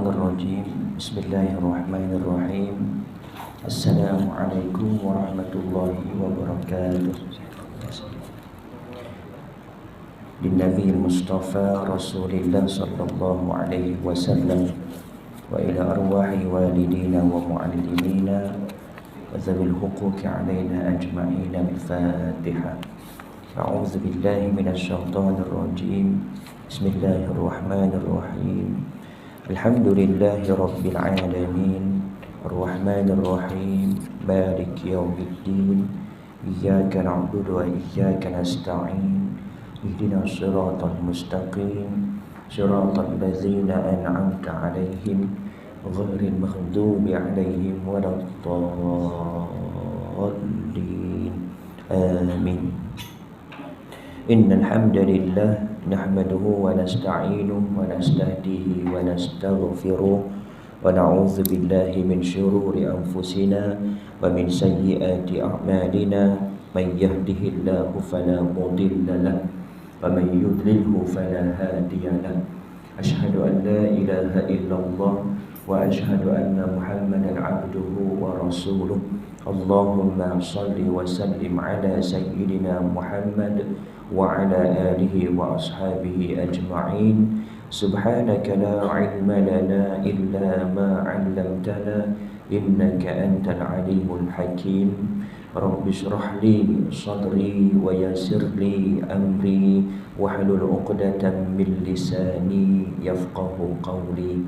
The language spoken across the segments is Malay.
Minasyaitonirrajim. Bismillahirrahmanirrahim. Assalamualaikum warahmatullahi wabarakatuh. Nabi Mustafa Rasulillah sallallahu alaihi wasallam wa ila arwahi walidina wa muallimina wa dzawil huquqi alaina ajma'in. Al-Fatihah. A'udzu billahi minasyaitonir rajim. Bismillahirrahmanirrahim. Alhamdulillahi rabbil alamin. Ar-Rahmanir Rahim. Maliki yaumiddin. Iyyaka na'budu wa iyyaka nasta'in. Ihdinas siratal mustaqim. Siratal ladzina an'amta 'alaihim ghairil maghdubi 'alaihim waladdallin. Amin. Innal hamdalillah nahmaduhu wa nasta'inuhu wa nastahdihi wa nastaghfiruh wa na'udzu billahi min shururi anfusina wa min sayyiati a'malina. May yahdihillahu fala mudilla lahu wa may yudlilhu fala hadiya lahu. Asyhadu an la ilaha illallah wa asyhadu anna Muhammadan 'abduhu wa rasuluh. Allahumma shalli wa sallim ala sayyidina Muhammad wa ala alihi wa ashabihi ajma'in. Subhanaka la ilma lana illa ma 'allamtana innaka antal alimul hakim. Rabbi shrah li sadri wa yassir li amri wahlul 'uqdatam min lisani yafqahu qawli.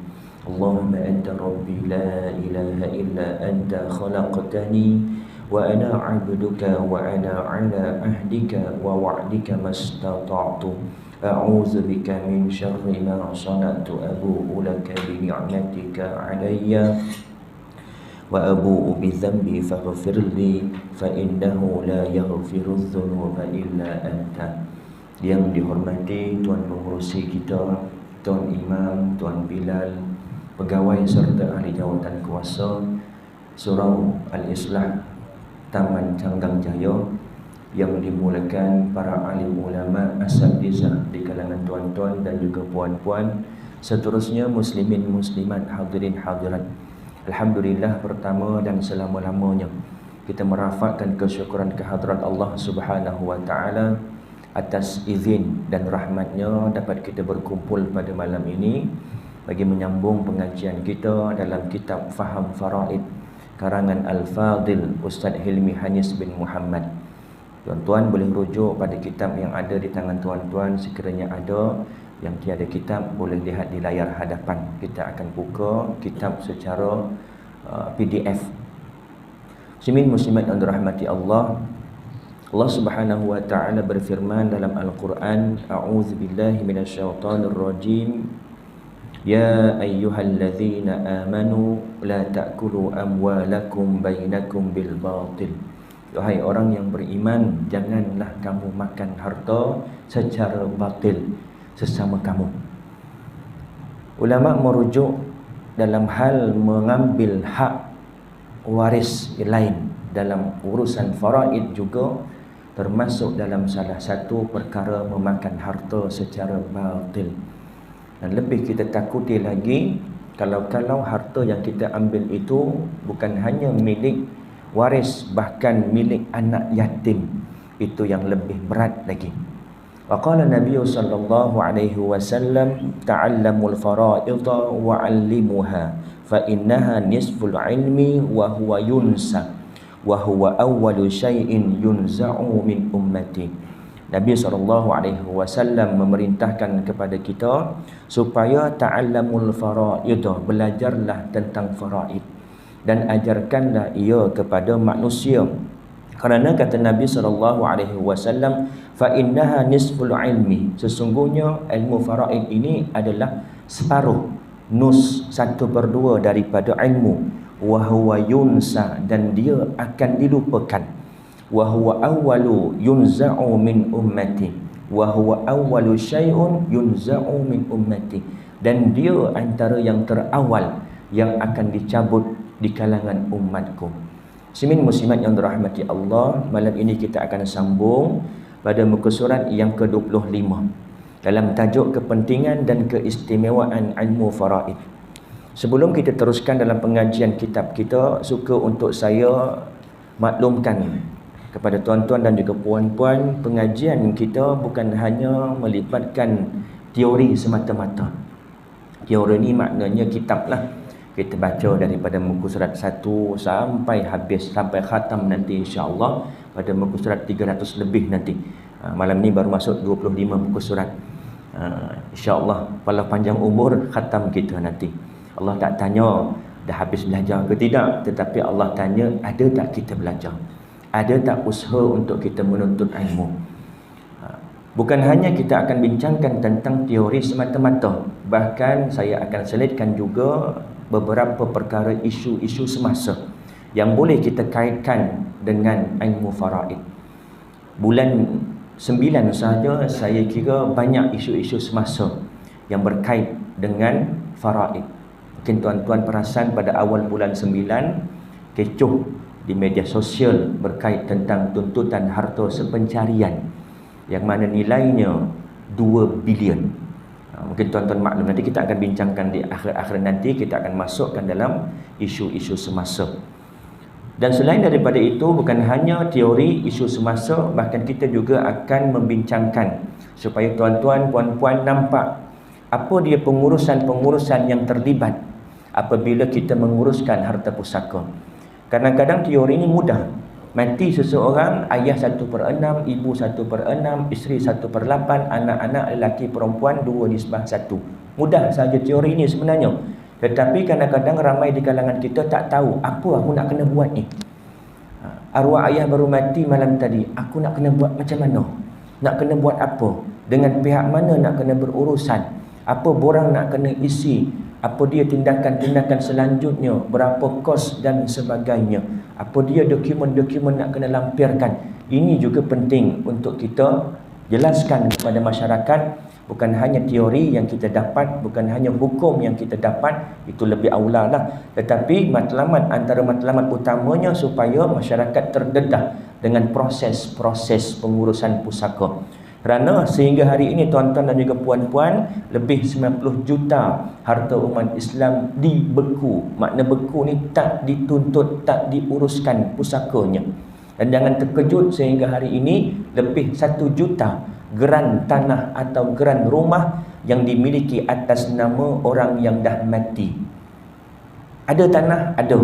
Allahumma anta rabbi la ilaha illa anta khalaqtani wa ana 'abduka wa ana 'ala ahdika wa wa'dika mastata'tu. A'udzu bika min syarri ma sana'tu. Abu'u laka bi ni'matika 'alayya wa abu'u bi dhanbi faghfir li fa innahu la yaghfiru dzunuba illa anta. Yang dihormati Tuan Pengerusi kita, Tuan Imam, Tuan Bilal, pegawai serta ahli jawatan kuasa Surau Al-Islah Taman Canggang Jaya, yang dimulakan para alim ulama asatizah di kalangan tuan-tuan dan juga puan-puan, seterusnya muslimin muslimat, hadirin hadirat. Alhamdulillah, pertama dan selama-lamanya kita merafakkan kesyukuran kehadrat Allah Subhanahu wa taala atas izin dan rahmatnya dapat kita berkumpul pada malam ini bagi menyambung pengajian kita dalam kitab Faham Faraid karangan Al-Fadil Ustaz Hilmi Hanis bin Muhammad. Tuan-tuan boleh rujuk pada kitab yang ada di tangan tuan-tuan sekiranya ada. Yang tiada kitab boleh lihat di layar hadapan. Kita akan buka kitab secara PDF. Muslimin muslimat yang dirahmati Allah, Allah Subhanahu wa taala berfirman dalam Al-Quran, A'udzu billahi minasyaitonir rajim. Ya ayyuhalladzina amanu la ta'kulu amwalakum bainakum bil batil. Wahai orang yang beriman, janganlah kamu makan harta secara batil sesama kamu. Ulama merujuk dalam hal mengambil hak waris lain dalam urusan faraid juga termasuk dalam salah satu perkara memakan harta secara batil. Dan lebih kita takuti lagi kalau harta yang kita ambil itu bukan hanya milik waris, bahkan milik anak yatim, itu yang lebih berat lagi. Wa qala Nabi sallallahu alaihi wasallam, ta'allamul fara'idha wa 'allimuha fa innaha nisful ilmi wa huwa yunsa wa huwa awwalu syai'in yunza'u min ummati. Nabi sallallahu alaihi wasallam memerintahkan kepada kita supaya ta'allamul fara'idha, belajarlah tentang faraid dan ajarkanlah ia kepada manusia. Kerana kata Nabi SAW, fa innaha nisful ilmi, sesungguhnya ilmu faraid ini adalah separuh, nus, 1/2 daripada ilmu. Wa huwa yunsa, dan dia akan dilupakan. Wa huwa awwalu yunza'u min ummati. Wa huwa awwalu syai'un yunza'u min ummati, dan dia antara yang terawal yang akan dicabut di kalangan umatku. Muslimin muslimat yang dirahmati Allah, malam ini kita akan sambung pada muka surat yang ke-25 dalam tajuk kepentingan dan keistimewaan ilmu faraid. Sebelum kita teruskan dalam pengajian kitab kita, suka untuk saya maklumkan kepada tuan-tuan dan juga puan-puan, pengajian kita bukan hanya melibatkan teori semata-mata. Teori ni maknanya kitab lah. Kita baca daripada muka surat 1 sampai habis, sampai khatam nanti insya-Allah pada muka surat 300 lebih nanti. Malam ni baru masuk 25 muka surat. InsyaAllah kalau panjang umur khatam kita nanti. Allah tak tanya dah habis belajar ke tidak, tetapi Allah tanya ada tak kita belajar, ada tak usaha untuk kita menuntut ilmu. Bukan hanya kita akan bincangkan tentang teori semata-mata, bahkan saya akan selitkan juga beberapa perkara isu-isu semasa yang boleh kita kaitkan dengan ilmu faraid. Bulan 9 sahaja saya kira banyak isu-isu semasa yang berkait dengan faraid. Mungkin tuan-tuan perasan pada awal bulan 9 kecoh di media sosial berkait tentang tuntutan harta sepencarian yang mana nilainya 2 bilion. Mungkin tuan-tuan maklum, nanti kita akan bincangkan di akhir-akhir nanti, kita akan masukkan dalam isu-isu semasa. Dan selain daripada itu, bukan hanya teori isu semasa, bahkan kita juga akan membincangkan supaya tuan-tuan, puan-puan nampak apa dia pengurusan-pengurusan yang terlibat apabila kita menguruskan harta pusaka. Kadang-kadang teori ini mudah. Mati seseorang, ayah 1/6, ibu 1/6, isteri 1/8, anak-anak lelaki perempuan 2/1. Mudah saja teori ini sebenarnya. Tetapi kadang-kadang ramai di kalangan kita tak tahu apa aku nak kena buat ni. Arwah ayah baru mati malam tadi, aku nak kena buat macam mana? Nak kena buat apa? Dengan pihak mana nak kena berurusan? Apa borang nak kena isi? Apa dia tindakan-tindakan selanjutnya? Berapa kos dan sebagainya? Apa dia dokumen-dokumen nak kena lampirkan? Ini juga penting untuk kita jelaskan kepada masyarakat. Bukan hanya teori yang kita dapat, bukan hanya hukum yang kita dapat, itu lebih aula lah. Tetapi matlamat, antara matlamat utamanya supaya masyarakat terdedah dengan proses-proses pengurusan pusaka. Kerana sehingga hari ini tuan-tuan dan juga puan-puan, lebih 90 juta harta umat Islam dibeku. Makna beku ni tak dituntut, tak diuruskan pusakanya. Dan jangan terkejut sehingga hari ini lebih 1 juta geran tanah atau geran rumah yang dimiliki atas nama orang yang dah mati. Ada tanah? Ada.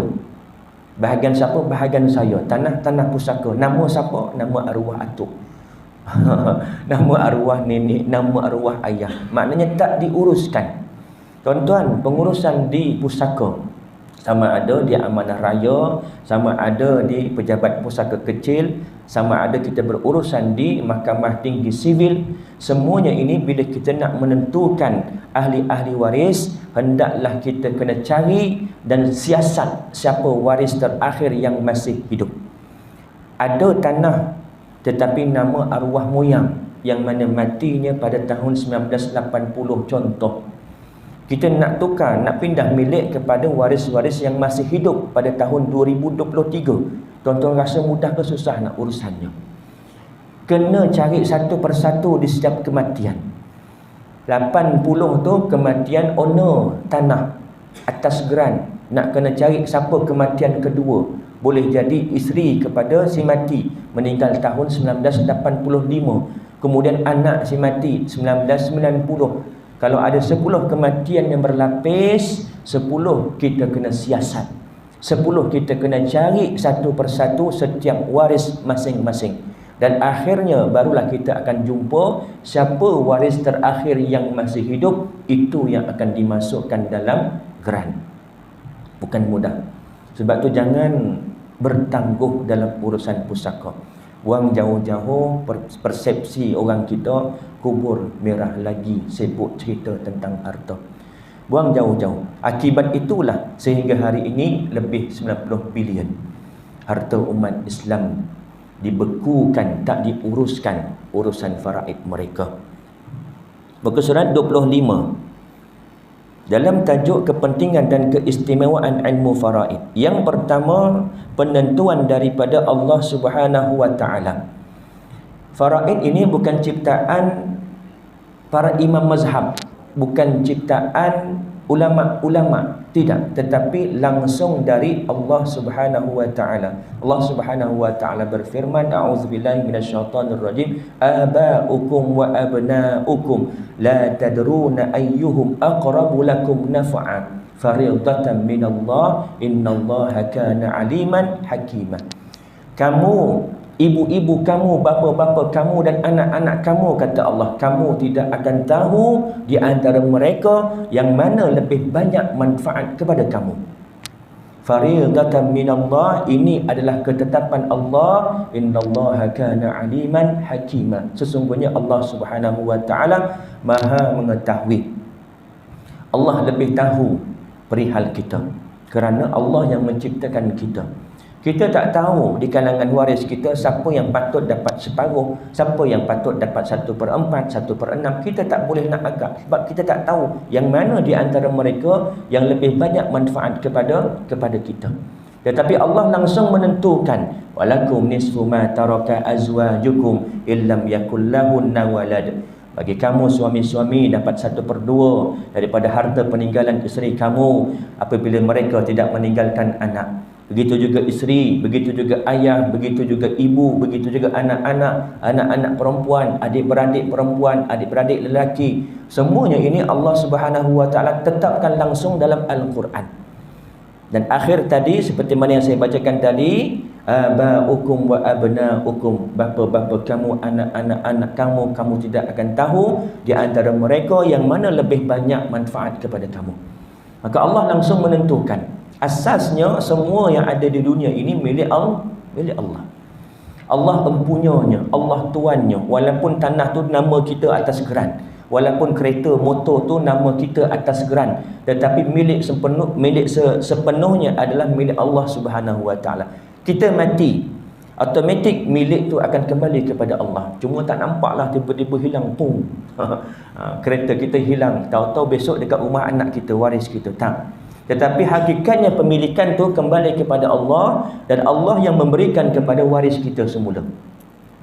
Bahagian siapa? Bahagian saya. Tanah pusaka. Nama siapa? Nama arwah atuk. Nama arwah nenek, nama arwah ayah. Maknanya tak diuruskan. Tuan-tuan, pengurusan di pusaka, sama ada di amanah raya, sama ada di pejabat pusaka kecil, sama ada kita berurusan di mahkamah tinggi sivil, semuanya ini bila kita nak menentukan ahli-ahli waris, hendaklah kita kena cari dan siasat siapa waris terakhir yang masih hidup. Ada tanah tetapi nama arwah moyang yang mana matinya pada tahun 1980 contoh. Kita nak tukar, nak pindah milik kepada waris-waris yang masih hidup pada tahun 2023. Tuan-tuan rasa mudah ke susah nak urusannya? Kena cari satu persatu di setiap kematian. 80 tu kematian owner tanah atas geran. Nak kena cari siapa kematian kedua. Boleh jadi isteri kepada si mati, meninggal tahun 1985. Kemudian anak si mati 1990. Kalau ada 10 kematian yang berlapis, 10 kita kena siasat. 10 kita kena cari satu persatu setiap waris masing-masing. Dan akhirnya barulah kita akan jumpa siapa waris terakhir yang masih hidup, itu yang akan dimasukkan dalam geran. Bukan mudah. Sebab tu jangan bertangguh dalam urusan pusaka. Buang jauh-jauh persepsi orang kita, kubur merah lagi sibuk cerita tentang harta. Buang jauh-jauh. Akibat itulah sehingga hari ini lebih 90 bilion harta umat Islam dibekukan, tak diuruskan urusan faraid mereka. Muka surat 25 dalam tajuk kepentingan dan keistimewaan ilmu faraid. Yang pertama, penentuan daripada Allah Subhanahu wa taala. Faraid ini bukan ciptaan para imam mazhab, bukan ciptaan ulama-ulama, tidak, tetapi langsung dari Allah Subhanahu wa taala. Allah Subhanahu wa taala berfirman, a'udzubillahi minasyaitonir rajim, aba'ukum wa abna'ukum la tadruna ayyuhum aqrabu lakum naf'an fariidatan minallah innallaha kana aliman hakima. Kamu, ibu-ibu kamu, bapa-bapa kamu dan anak-anak kamu, kata Allah, kamu tidak akan tahu di antara mereka yang mana lebih banyak manfaat kepada kamu. Fariidatan minallah, ini adalah ketetapan Allah, innallaha kana aliman hakima. Sesungguhnya Allah Subhanahu wa taala Maha mengetahui. Allah lebih tahu perihal kita kerana Allah yang menciptakan kita. Kita tak tahu di kalangan waris kita siapa yang patut dapat separuh, siapa yang patut dapat 1/4, 1/6. Kita tak boleh nak agak sebab kita tak tahu yang mana di antara mereka yang lebih banyak manfaat kepada kita. Tetapi Allah langsung menentukan, walakum nisfu ma taraka azwajukum illam yakul lahunna walad. Bagi kamu suami-suami dapat 1/2 daripada harta peninggalan isteri kamu apabila mereka tidak meninggalkan anak. Begitu juga isteri, begitu juga ayah, begitu juga ibu, begitu juga anak-anak, anak-anak perempuan, adik-beradik perempuan, adik-beradik lelaki. Semuanya ini Allah Subhanahu wa taala tetapkan langsung dalam Al-Quran. Dan akhir tadi seperti mana yang saya bacakan tadi, aba'ukum wa abna'ukum, bapa-bapa kamu, anak-anak kamu, kamu tidak akan tahu di antara mereka yang mana lebih banyak manfaat kepada kamu. Maka Allah langsung menentukan. Asasnya semua yang ada di dunia ini milik Allah. Allah empunyanya, Allah tuannya. Walaupun tanah tu nama kita atas geran, walaupun kereta motor tu nama kita atas geran, tetapi milik sepenuhnya adalah milik Allah Subhanahu wa taala. Kita mati, automatik milik tu akan kembali kepada Allah. Cuma tak nampaklah, tiba-tiba hilang, pum. Kereta kita hilang, tahu-tahu besok dekat rumah anak kita, waris kita, tak. Tetapi hakikatnya pemilikan tu kembali kepada Allah, dan Allah yang memberikan kepada waris kita semula.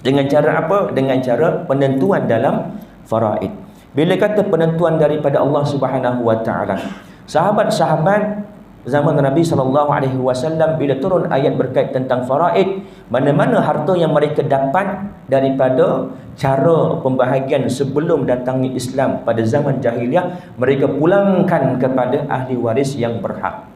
Dengan cara apa? Dengan cara penentuan dalam faraid. Bila kata penentuan daripada Allah Subhanahu wa taala, sahabat-sahabat zaman Nabi SAW bila turun ayat berkait tentang faraid, mana-mana harta yang mereka dapat daripada cara pembahagian sebelum datangnya Islam pada zaman jahiliah, mereka pulangkan kepada ahli waris yang berhak.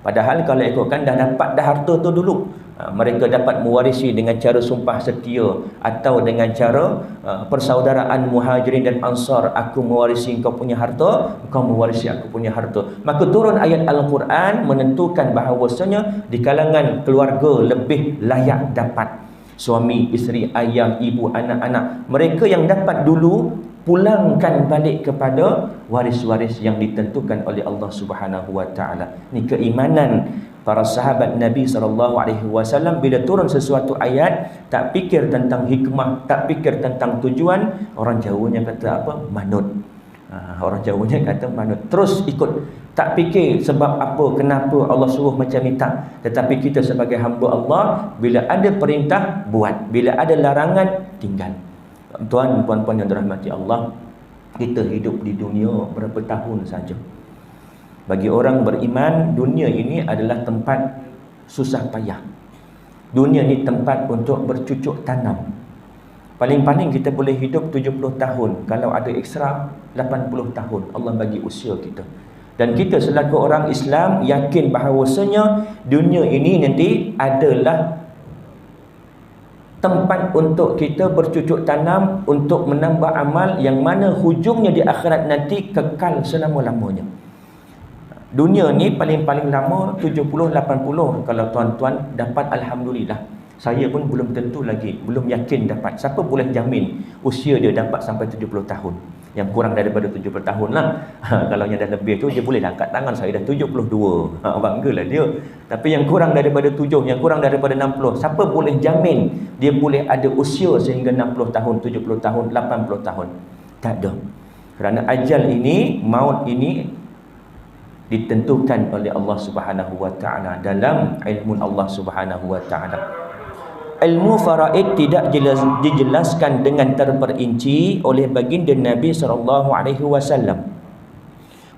Padahal kalau ikutkan dah dapat dah harta tu dulu, mereka dapat mewarisi dengan cara sumpah setia atau dengan cara persaudaraan Muhajirin dan Ansar, aku mewarisi engkau punya harta, engkau mewarisi aku punya harta. Maka turun ayat Al-Quran menentukan bahawasanya di kalangan keluarga lebih layak dapat suami, isteri, ayah, ibu, anak-anak. Mereka yang dapat dulu pulangkan balik kepada waris-waris yang ditentukan oleh Allah Subhanahu wa taala. Ini keimanan para sahabat Nabi SAW. Bila turun sesuatu ayat, tak fikir tentang hikmah, tak fikir tentang tujuan. Orang Jawanya kata apa? Manut. Orang Jawanya kata manut, terus ikut. Tak fikir sebab apa, kenapa Allah suruh macam ni, tak. Tetapi kita sebagai hamba Allah, bila ada perintah, buat. Bila ada larangan, tinggal. Tuan, puan-puan yang dirahmati Allah, kita hidup di dunia berapa tahun saja. Bagi orang beriman, dunia ini adalah tempat susah payah. Dunia ini tempat untuk bercucuk tanam. Paling-paling kita boleh hidup 70 tahun. Kalau ada ekstra, 80 tahun Allah bagi usia kita. Dan kita selaku orang Islam yakin bahawasanya dunia ini nanti adalah tempat untuk kita bercucuk tanam, untuk menambah amal yang mana hujungnya di akhirat nanti kekal selama-lamanya. Dunia ni paling-paling lama 70-80. Kalau tuan-tuan dapat, alhamdulillah. Saya pun belum tentu lagi, belum yakin dapat. Siapa boleh jamin usia dia dapat sampai 70 tahun? Yang kurang daripada 70 tahun lah. Kalau yang dah lebih tu, dia boleh angkat tangan, saya dah 72. Banggalah dia. Tapi yang kurang daripada 7, yang kurang daripada 60, siapa boleh jamin dia boleh ada usia sehingga 60 tahun, 70 tahun, 80 tahun? Tak ada. Kerana ajal ini, maut ini ditentukan oleh Allah Subhanahu wa taala dalam ilmu Allah Subhanahu wa taala. Ilmu faraid tidak dijelaskan dengan terperinci oleh baginda Nabi SAW.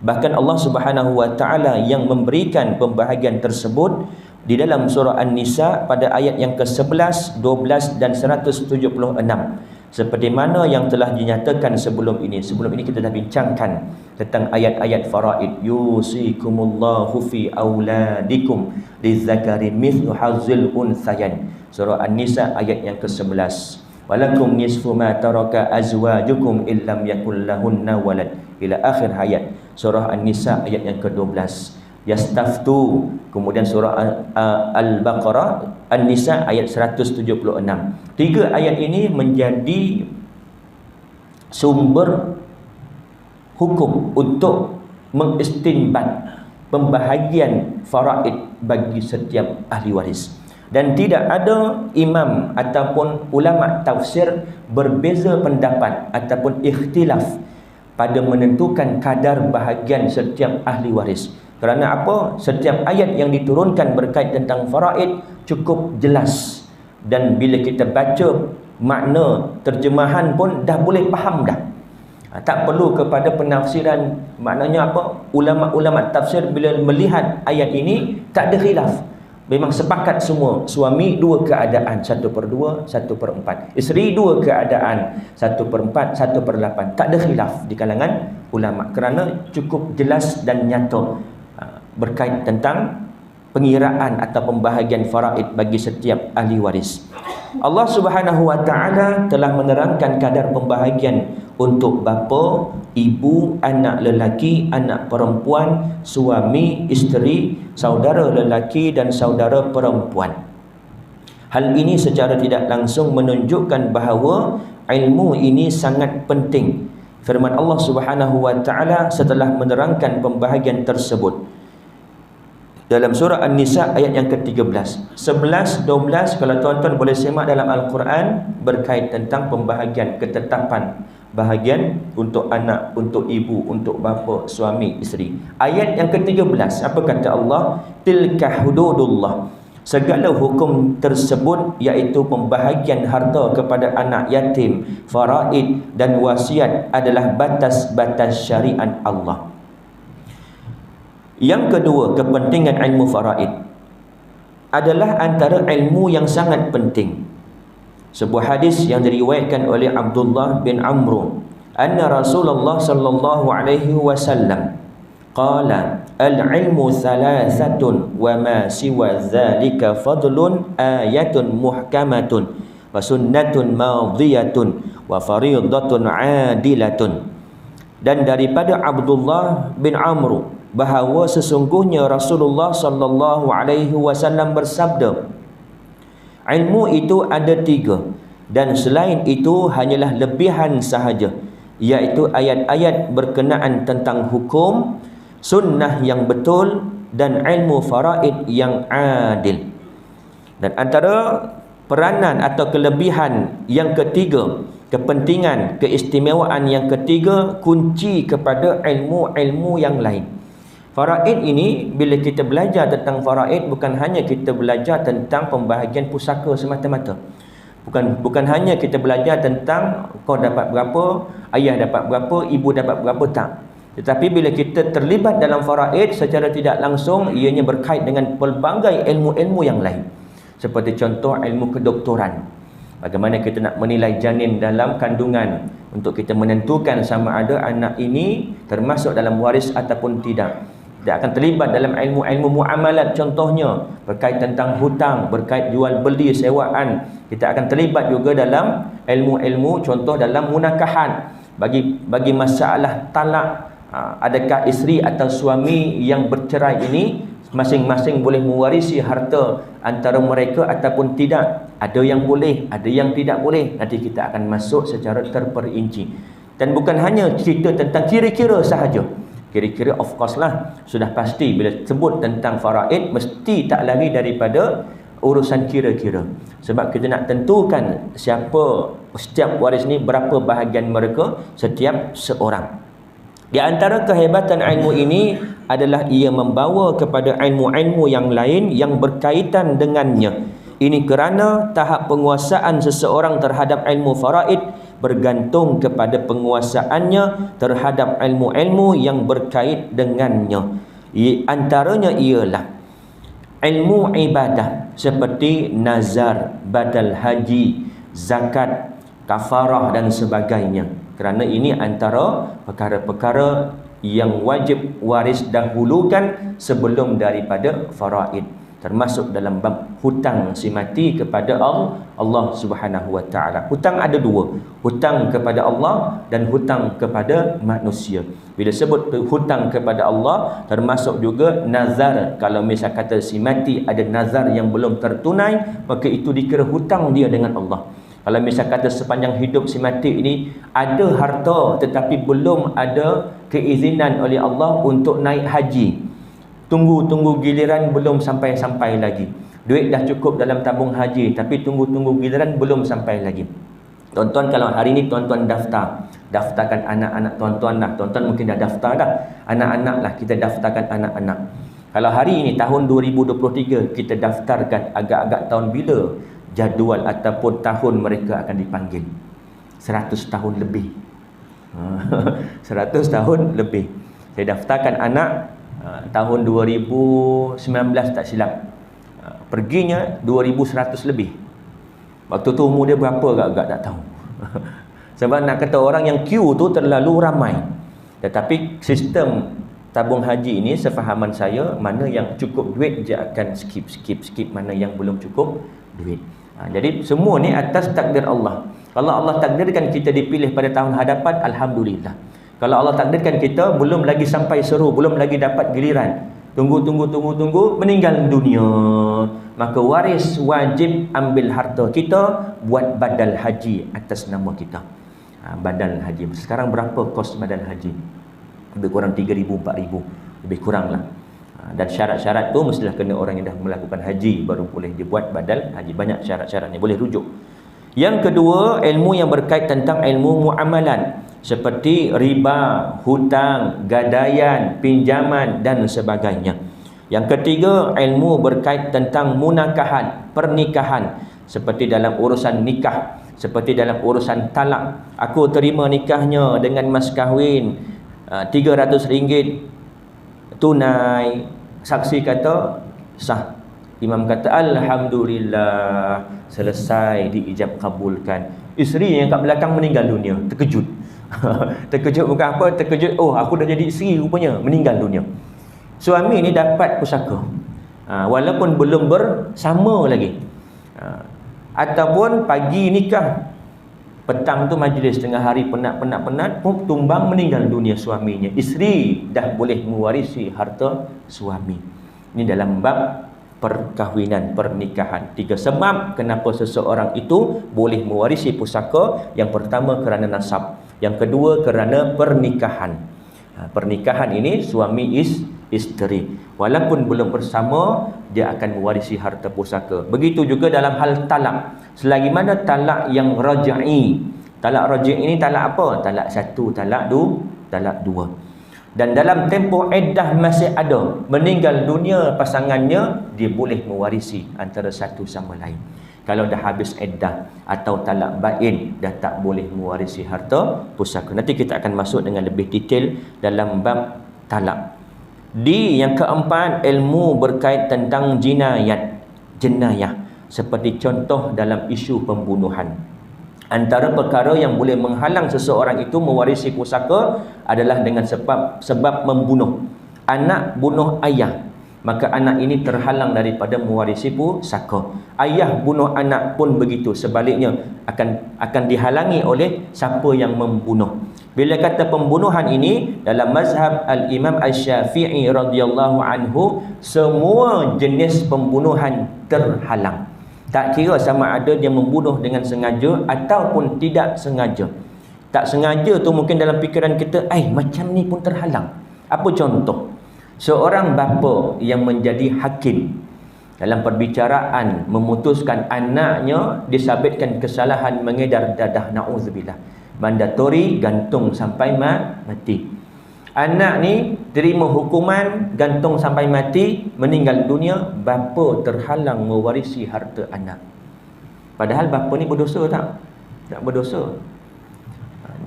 Bahkan Allah Subhanahu wa taala yang memberikan pembahagian tersebut di dalam surah An-Nisa pada ayat yang ke-11, 12 dan 176. Seperti mana yang telah dinyatakan sebelum ini. Sebelum ini kita dah bincangkan tentang ayat-ayat faraid. Yusikumullahu fi auladikum lizzakari mithlu hazzil unthayain. Surah An-Nisa ayat yang ke-11. Walakum nisfu ma taraka azwajukum illam yakul lahunna walad, ila akhir ayat. Surah An-Nisa ayat yang ke-12. Yastaftu, kemudian surah Al-Baqarah, An-Nisa ayat 176. Tiga ayat ini menjadi sumber hukum untuk mengistinbat pembahagian faraid bagi setiap ahli waris. Dan tidak ada imam ataupun ulama tafsir berbeza pendapat ataupun ikhtilaf pada menentukan kadar bahagian setiap ahli waris. Kerana apa? Setiap ayat yang diturunkan berkait tentang faraid cukup jelas, dan bila kita baca makna terjemahan pun dah boleh faham dah. Tak perlu kepada penafsiran. Maknanya apa? Ulama-ulama tafsir bila melihat ayat ini tak ada khilaf. Memang sepakat semua, suami dua keadaan, 1/2, 1/4. Isteri dua keadaan, 1/4, 1/8. Tak ada khilaf di kalangan ulama kerana cukup jelas dan nyata berkait tentang pengiraan atau pembahagian faraid bagi setiap ahli waris. Allah Subhanahu wa taala telah menerangkan kadar pembahagian untuk bapa, ibu, anak lelaki, anak perempuan, suami, isteri, saudara lelaki dan saudara perempuan. Hal ini secara tidak langsung menunjukkan bahawa ilmu ini sangat penting. Firman Allah Subhanahu wa taala setelah menerangkan pembahagian tersebut dalam surah An-Nisa ayat yang ke-13, 11, 12, kalau tuan-tuan boleh semak dalam Al-Quran berkait tentang pembahagian ketetapan bahagian untuk anak, untuk ibu, untuk bapa, suami, isteri. Ayat yang ke-13, apa kata Allah? Tilka hududullah. Segala hukum tersebut iaitu pembahagian harta kepada anak yatim, faraid dan wasiat adalah batas-batas syariat Allah. Yang kedua, kepentingan ilmu faraid adalah antara ilmu yang sangat penting. Sebuah hadis yang diriwayatkan oleh Abdullah bin Amr, anna Rasulullah sallallahu alaihi wasallam qala al-ilmu thalathatun wa ma siwa dzalika fadlun ayatun muhkamatun wa sunnatun madhiyatun wa fariidatun adilatun. Dan daripada Abdullah bin Amr bahawa sesungguhnya Rasulullah sallallahu alaihi wasallam bersabda, ilmu itu ada 3 dan selain itu hanyalah lebihan sahaja, iaitu ayat-ayat berkenaan tentang hukum, sunnah yang betul dan ilmu faraid yang adil. Dan antara peranan atau kelebihan yang ketiga, kepentingan, keistimewaan yang ketiga, kunci kepada ilmu-ilmu yang lain. Faraid ini, bila kita belajar tentang faraid, bukan hanya kita belajar tentang pembahagian pusaka semata-mata. Bukan hanya kita belajar tentang kau dapat berapa, ayah dapat berapa, ibu dapat berapa, tak. Tetapi bila kita terlibat dalam faraid secara tidak langsung, ianya berkait dengan pelbagai ilmu-ilmu yang lain. Seperti contoh ilmu kedoktoran. Bagaimana kita nak menilai janin dalam kandungan untuk kita menentukan sama ada anak ini termasuk dalam waris ataupun tidak. Dia akan terlibat dalam ilmu-ilmu muamalat, contohnya berkait tentang hutang, berkait jual beli, sewaan. Kita akan terlibat juga dalam ilmu-ilmu, contoh dalam munakahan, bagi masalah talak. Adakah isteri atau suami yang bercerai ini masing-masing boleh mewarisi harta antara mereka ataupun tidak? Ada yang boleh, ada yang tidak boleh. Nanti kita akan masuk secara terperinci. Dan bukan hanya cerita tentang kira-kira sahaja. Kira-kira of course lah, sudah pasti bila sebut tentang faraid mesti tak lari daripada urusan kira-kira. Sebab kita nak tentukan setiap waris ni berapa bahagian mereka setiap seorang. Di antara kehebatan ilmu ini adalah ia membawa kepada ilmu-ilmu yang lain yang berkaitan dengannya. Ini kerana tahap penguasaan seseorang terhadap ilmu faraid bergantung kepada penguasaannya terhadap ilmu-ilmu yang berkait dengannya. Antaranya ialah ilmu ibadah seperti nazar, badal haji, zakat, kafarah dan sebagainya. Kerana ini antara perkara-perkara yang wajib waris dahulukan sebelum daripada faraid, termasuk dalam bab hutang si mati kepada Allah Subhanahu wa taala. Hutang ada dua, hutang kepada Allah dan hutang kepada manusia. Bila sebut hutang kepada Allah, termasuk juga nazar. Kalau misal kata si mati ada nazar yang belum tertunai, maka itu dikira hutang dia dengan Allah. Kalau misal kata sepanjang hidup si mati ini ada harta tetapi belum ada keizinan oleh Allah untuk naik haji, tunggu giliran belum sampai lagi. Duit dah cukup dalam tabung haji tapi tunggu giliran belum sampai lagi. Tuan-tuan, kalau hari ni tuan-tuan daftarkan anak-anak tuan-tuan lah. Tuan-tuan mungkin dah daftar dah. Anak-anak lah, kita daftarkan anak-anak. Kalau hari ini tahun 2023 kita daftarkan agak-agak tahun bila jadual ataupun tahun mereka akan dipanggil. 100 tahun lebih. 100 tahun lebih. Saya daftarkan anak tahun 2019 tak silap. Perginya 2100 lebih. Waktu tu umur dia berapa agak-agak tak tahu. Sebab nak kata orang yang queue tu terlalu ramai. Tetapi sistem tabung haji ini sefahaman saya, mana yang cukup duit dia akan skip, mana yang belum cukup duit. Jadi semua ni atas takdir Allah. Kalau Allah takdirkan kita dipilih pada tahun hadapan, alhamdulillah. Kalau Allah takdirkan kita belum lagi sampai seru, belum lagi dapat giliran, tunggu, meninggal dunia, maka waris wajib ambil harta kita buat badal haji atas nama kita. Badal haji. Sekarang berapa kos badal haji? Lebih kurang 3,000, 4,000. Lebih kurang lah. Dan syarat-syarat tu mestilah kena orang yang dah melakukan haji baru boleh dibuat badal haji. Banyak syarat-syaratnya, boleh rujuk. Yang kedua, ilmu yang berkait tentang ilmu muamalat seperti riba, hutang, gadaian, pinjaman dan sebagainya. Yang ketiga, ilmu berkait tentang munakahat, pernikahan, seperti dalam urusan nikah, seperti dalam urusan talak. Aku terima nikahnya dengan mas kahwin RM300 tunai, saksi kata sah, imam kata alhamdulillah, selesai, diijab kabulkan. Isteri yang kat belakang meninggal dunia, terkejut. Terkejut bukan apa, terkejut, oh aku dah jadi isteri rupanya, meninggal dunia. Suami ni dapat pusaka, walaupun belum bersama lagi. Ataupun pagi nikah, petang tu majlis, tengah hari penat, tumbang, meninggal dunia suaminya. Isteri dah boleh mewarisi harta suami. Ini dalam bab perkahwinan, pernikahan. 3 sebab kenapa seseorang itu boleh mewarisi pusaka. Yang pertama kerana nasab, yang kedua kerana pernikahan. Pernikahan ini suami isteri, walaupun belum bersama, dia akan mewarisi harta pusaka. Begitu juga dalam hal talak. Selagi mana talak yang raj'i. Talak raj'i ini talak apa? Talak 1, talak 2, talak 2. Dan dalam tempoh iddah masih ada, meninggal dunia pasangannya, dia boleh mewarisi antara satu sama lain. Kalau dah habis iddah atau talak bain, dah tak boleh mewarisi harta pusaka. Nanti kita akan masuk dengan lebih detail dalam bab talak. Yang keempat, ilmu berkait tentang jenayah, seperti contoh dalam isu pembunuhan. Antara perkara yang boleh menghalang seseorang itu mewarisi pusaka adalah dengan sebab membunuh. Anak bunuh ayah, maka anak ini terhalang daripada mewarisi pusaka. Ayah bunuh anak pun begitu, sebaliknya akan dihalangi oleh siapa yang membunuh. Bila kata pembunuhan ini, dalam mazhab al-Imam Asy-Syafi'i radhiyallahu anhu, semua jenis pembunuhan terhalang. Tak kira sama ada dia membunuh dengan sengaja ataupun tidak sengaja. Tak sengaja tu mungkin dalam fikiran kita, macam ni pun terhalang. Apa contoh? Seorang bapa yang menjadi hakim dalam perbicaraan memutuskan anaknya disabitkan kesalahan mengedar dadah, na'udzubillah, mandatori, gantung sampai mati. Anak ni terima hukuman gantung sampai mati, meninggal dunia, bapa terhalang mewarisi harta anak. Padahal bapa ni berdosa tak? Tak berdosa.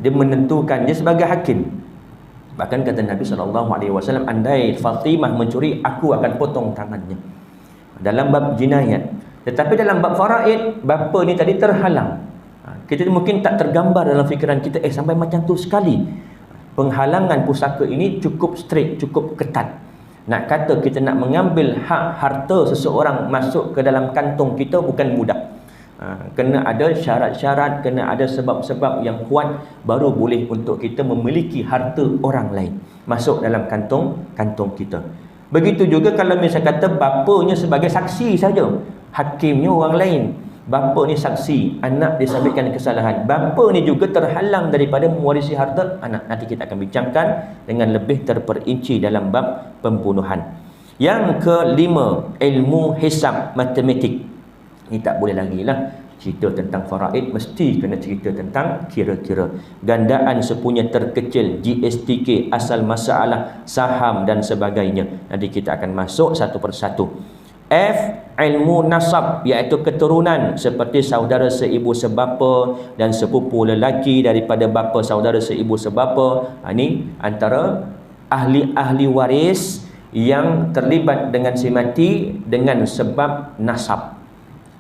Dia menentukan, dia sebagai hakim. Bahkan kata Nabi SAW, andai Fatimah mencuri, aku akan potong tangannya. Dalam bab jinayat. Tetapi dalam bab faraid, bapa ni tadi terhalang. Kita mungkin tak tergambar dalam fikiran kita, sampai macam tu sekali. Penghalangan pusaka ini cukup strict, cukup ketat. Nak kata kita nak mengambil hak harta seseorang masuk ke dalam kantong kita bukan mudah. Kena ada syarat-syarat, kena ada sebab-sebab yang kuat, baru boleh untuk kita memiliki harta orang lain masuk dalam kantong kita. Begitu juga kalau misalnya kata bapanya sebagai saksi saja, hakimnya orang lain. Bapa ni saksi, anak disabitkan kesalahan. Bapa ni juga terhalang daripada mewarisi harta anak. Nanti kita akan bincangkan dengan lebih terperinci dalam bab pembunuhan. Yang kelima, ilmu hisab, matematik. Ini tak boleh lagi lah. Cerita tentang faraid mesti kena cerita tentang kira-kira. Gandaan sepunya terkecil, GSTK, asal masalah, saham dan sebagainya. Nanti kita akan masuk satu persatu. F, ilmu nasab, iaitu keturunan, seperti saudara seibu sebapa dan sepupu lelaki daripada bapa saudara seibu sebapa. Ini antara ahli-ahli waris yang terlibat dengan si mati dengan sebab nasab.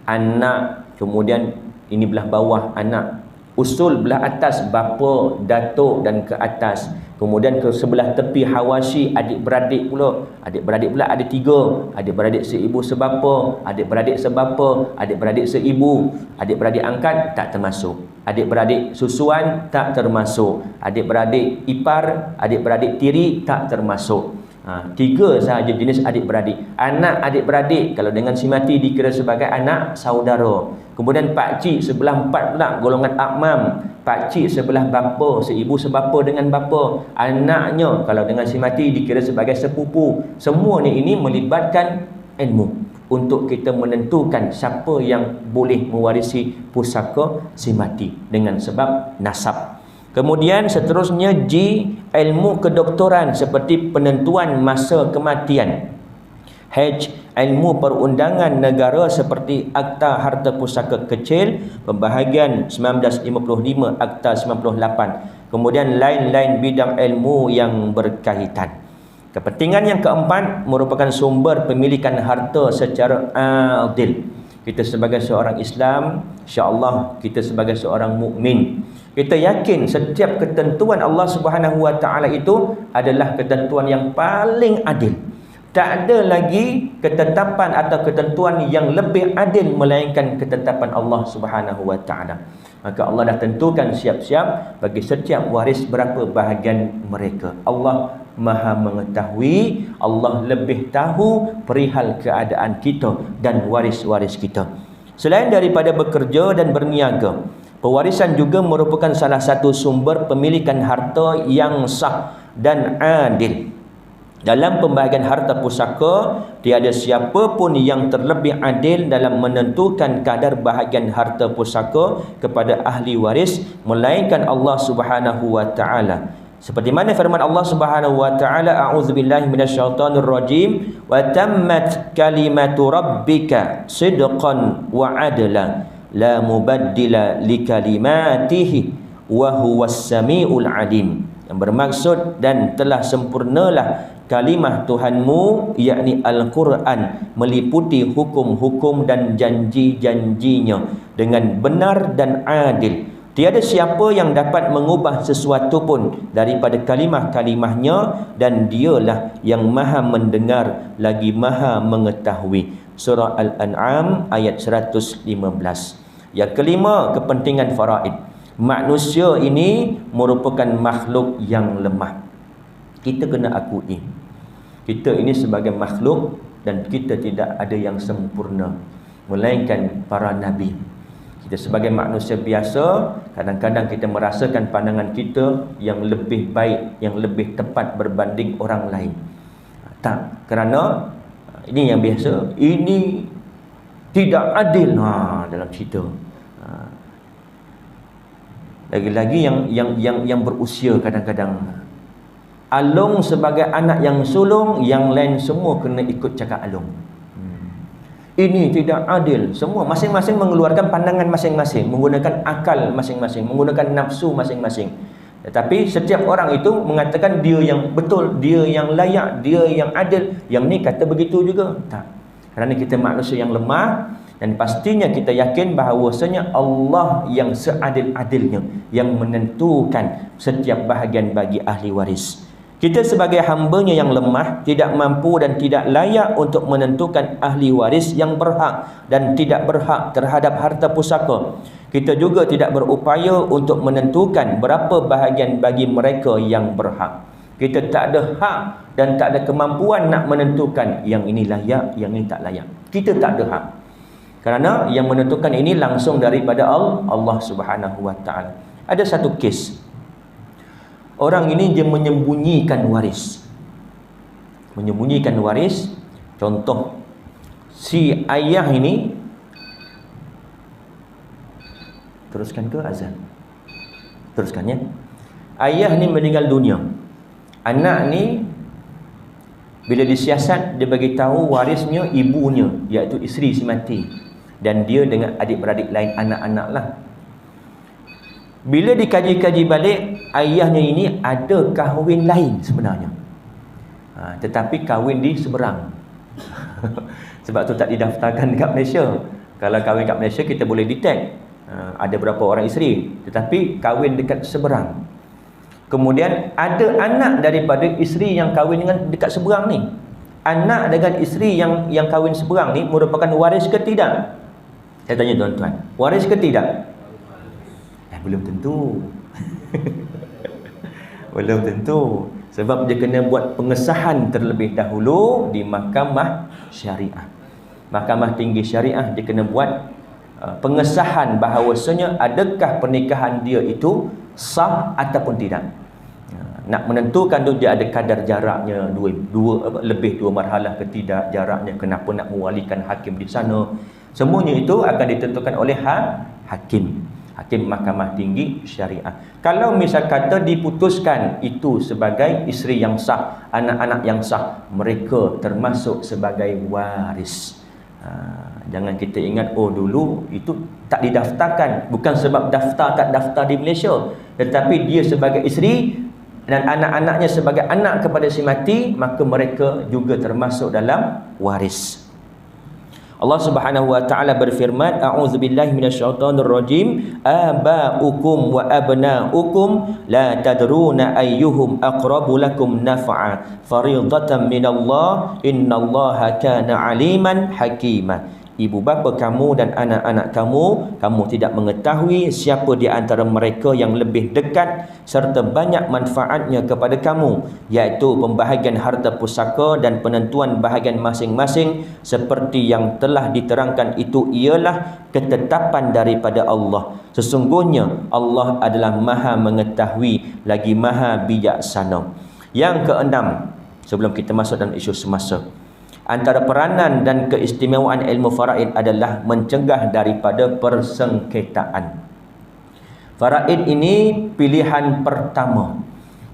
Anak, kemudian ini belah bawah anak, usul belah atas bapa, datuk dan ke atas. Kemudian ke sebelah tepi hawasi, adik-beradik pula. Adik-beradik pula ada 3. Adik-beradik seibu sebapa, adik-beradik sebapa, adik-beradik seibu. Adik-beradik angkat tak termasuk. Adik-beradik susuan tak termasuk. Adik-beradik ipar, adik-beradik tiri tak termasuk. 3 sahaja jenis adik-beradik. Anak adik-beradik, kalau dengan si mati dikira sebagai anak saudara. Kemudian pakcik sebelah 4 pula, golongan akmam. Pakcik sebelah bapa, seibu sebapa dengan bapa. Anaknya kalau dengan si mati dikira sebagai sepupu. Semua ni ini melibatkan ilmu untuk kita menentukan siapa yang boleh mewarisi pusaka si mati dengan sebab nasab. Kemudian seterusnya G, ilmu kedoktoran seperti penentuan masa kematian. H, ilmu perundangan negara seperti Akta Harta Pusaka Kecil, pembahagian 1955, Akta 98. Kemudian lain-lain bidang ilmu yang berkaitan. Kepentingan yang keempat merupakan sumber pemilikan harta secara adil. Kita sebagai seorang Islam, insya-Allah kita sebagai seorang mukmin, kita yakin setiap ketentuan Allah Subhanahu Wa Taala itu adalah ketentuan yang paling adil. Tak ada lagi ketetapan atau ketentuan yang lebih adil melainkan ketetapan Allah Subhanahu Wa Taala. Maka Allah dah tentukan siap-siap bagi setiap waris berapa bahagian mereka. Allah Maha mengetahui, Allah lebih tahu perihal keadaan kita dan waris-waris kita. Selain daripada bekerja dan berniaga, pewarisan juga merupakan salah satu sumber pemilikan harta yang sah dan adil. Dalam pembahagian harta pusaka, tiada siapa pun yang terlebih adil dalam menentukan kadar bahagian harta pusaka kepada ahli waris melainkan Allah Subhanahu Wa Taala. Seperti mana firman Allah Subhanahu Wa Taala, a'udzubillahi minasyaitonir rajim, wa tammat kalimatu rabbika sidqan wa adla la mubaddila likalimatihi wa huwas samiul alim. Yang bermaksud, dan telah sempurnalah kalimah Tuhanmu, yakni Al-Quran, meliputi hukum-hukum dan janji-janjinya dengan benar dan adil. Tiada siapa yang dapat mengubah sesuatu pun daripada kalimah-kalimahnya, dan dialah yang maha mendengar lagi maha mengetahui. Surah Al-An'am ayat 115. Yang kelima, kepentingan faraid. Manusia ini merupakan makhluk yang lemah. Kita kena akui, kita ini sebagai makhluk dan kita tidak ada yang sempurna melainkan para nabi. Kita sebagai manusia biasa, kadang-kadang kita merasakan pandangan kita yang lebih baik, yang lebih tepat berbanding orang lain. Tak, kerana ini yang biasa, ini tidak adil dalam cerita. Lagi-lagi yang berusia, kadang-kadang Along sebagai anak yang sulung, yang lain semua kena ikut cakap Along. Ini tidak adil. Semua masing-masing mengeluarkan pandangan masing-masing, menggunakan akal masing-masing, menggunakan nafsu masing-masing. Tetapi setiap orang itu mengatakan dia yang betul, dia yang layak, dia yang adil. Yang ni kata begitu juga. Tak. Kerana kita manusia yang lemah, dan pastinya kita yakin bahawasanya Allah yang seadil-adilnya yang menentukan setiap bahagian bagi ahli waris. Kita sebagai hambanya yang lemah, tidak mampu dan tidak layak untuk menentukan ahli waris yang berhak dan tidak berhak terhadap harta pusaka. Kita juga tidak berupaya untuk menentukan berapa bahagian bagi mereka yang berhak. Kita tak ada hak dan tak ada kemampuan nak menentukan yang ini layak, yang ini tak layak. Kita tak ada hak. Kerana yang menentukan ini langsung daripada Allah Subhanahu Wa Taala. Ada satu kes. Orang ini dia menyembunyikan waris. Menyembunyikan waris. Contoh, si ayah ini, teruskan ke azan? Teruskan ya. Ayah ni meninggal dunia. Anak ni bila disiasat, dia bagi tahu warisnya ibunya, iaitu isteri si mati, dan dia dengan adik-beradik lain, anak-anak lah. Bila dikaji-kaji balik, ayahnya ini ada kahwin lain sebenarnya, tetapi kahwin di seberang. Sebab tu tak didaftarkan dekat Malaysia. Kalau kahwin kat Malaysia kita boleh detect ada berapa orang isteri, tetapi kahwin dekat seberang. Kemudian ada anak daripada isteri yang kahwin dengan dekat seberang ni. Anak dengan isteri yang kahwin seberang ni merupakan waris ke tidak? Saya tanya tuan-tuan, waris ke tidak? Belum tentu. Belum tentu. Sebab dia kena buat pengesahan terlebih dahulu di mahkamah syariah. Mahkamah tinggi syariah dia kena buat pengesahan bahawasanya adakah pernikahan dia itu sah ataupun tidak. Nak menentukan tu dia ada kadar jaraknya, lebih dua marhalah ke tidak jaraknya, kenapa nak mewalikan hakim di sana. Semuanya itu akan ditentukan oleh hakim mahkamah tinggi syariah. Kalau misal kata diputuskan itu sebagai isteri yang sah, anak-anak yang sah, mereka termasuk sebagai waris. Jangan kita ingat dulu itu tak didaftarkan, bukan sebab daftar tak daftar di Malaysia, tetapi dia sebagai isteri dan anak-anaknya sebagai anak kepada si mati, maka mereka juga termasuk dalam waris. Allah Subhanahu wa taala berfirman, a'udzubillahi minasyaitonir rajim, aba'ukum wa abna'ukum la tadruna ayyuhum aqrabu lakum naf'a fariidatan minallah innallaha kana 'aliman hakima. Ibu bapa kamu dan anak-anak kamu tidak mengetahui siapa di antara mereka yang lebih dekat serta banyak manfaatnya kepada kamu, iaitu pembahagian harta pusaka dan penentuan bahagian masing-masing, seperti yang telah diterangkan itu ialah ketetapan daripada Allah. Sesungguhnya Allah adalah maha mengetahui lagi maha bijaksana. Yang keenam, sebelum kita masuk dalam isu semasa, antara peranan dan keistimewaan ilmu faraid adalah mencegah daripada persengketaan. Faraid ini pilihan pertama,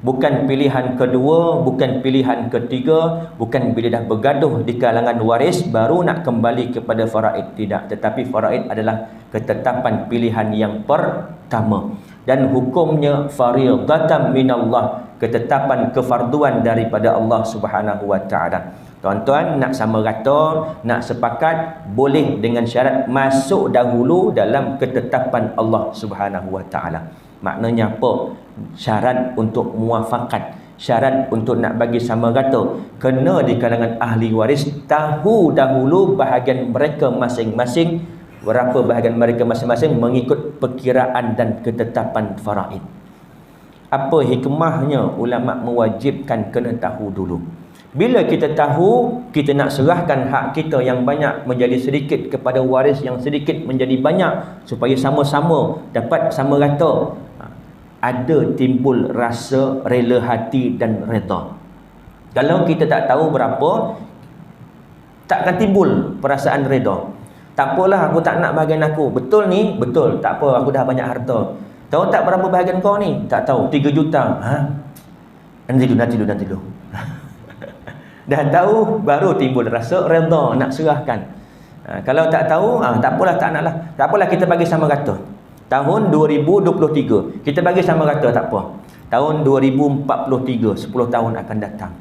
bukan pilihan kedua, bukan pilihan ketiga, bukan bila dah bergaduh di kalangan waris baru nak kembali kepada faraid. Tidak, tetapi faraid adalah ketetapan pilihan yang pertama, dan hukumnya fariidatan minallah, ketetapan kefarduan daripada Allah Subhanahu wa taala. Tuan-tuan nak sama rata, nak sepakat, boleh dengan syarat masuk dahulu dalam ketetapan Allah Subhanahu wa taala. Maknanya apa? Syarat untuk muafakat, syarat untuk nak bagi sama rata, kena di kalangan ahli waris tahu dahulu bahagian mereka masing-masing, berapa bahagian mereka masing-masing mengikut perkiraan dan ketetapan faraid. Apa hikmahnya ulama mewajibkan kena tahu dulu? Bila kita tahu, kita nak serahkan hak kita yang banyak menjadi sedikit kepada waris yang sedikit menjadi banyak, supaya sama-sama dapat sama rata. Ada timbul rasa rela hati dan redha. Kalau kita tak tahu berapa, takkan timbul perasaan redha. Tak apalah, aku tak nak bahagian aku. Betul ni? Betul. Tak apa, aku dah banyak harta. Tahu tak berapa bahagian kau ni? Tak tahu. 3 juta. Nanti dulu. Dah tahu, baru timbul rasa redha nak serahkan. Kalau tak tahu, tak apalah, tak nak lah. Tak apalah, kita bagi sama rata. Tahun 2023 kita bagi sama rata, tak apa. Tahun 2043, 10 tahun akan datang,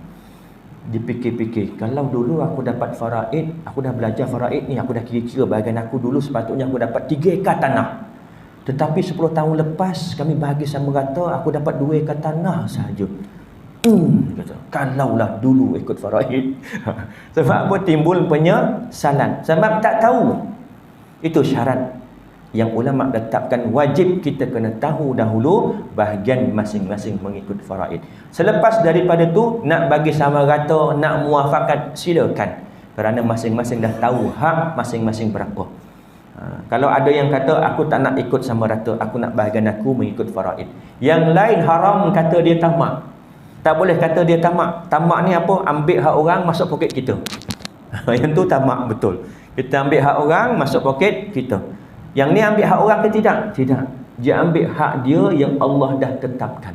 dipikir-pikir, kalau dulu aku dapat faraid, aku dah belajar faraid ni, aku dah kira-kira bahagian aku dulu sepatutnya aku dapat 3 ekar tanah. Tetapi 10 tahun lepas kami bahagi sama rata, aku dapat 2 ekar tanah sahaja. Kata, kalaulah dulu ikut faraid. Sebab apa timbul penyesalan? Sebab tak tahu. Itu syarat yang ulama letakkan, wajib kita kena tahu dahulu bahagian masing-masing mengikut faraid. Selepas daripada tu nak bagi sama rata, nak muafakat, silakan, kerana masing-masing dah tahu hak masing-masing berapa. Kalau ada yang kata aku tak nak ikut sama rata, aku nak bahagian aku mengikut faraid, yang lain haram, kata dia tamak. Tak boleh kata dia tamak. Tamak ni apa? Ambil hak orang masuk poket kita. Yang tu tamak betul. Kita ambil hak orang masuk poket kita. Yang ni ambil hak orang ke tidak? Tidak. Dia ambil hak dia yang Allah dah tetapkan.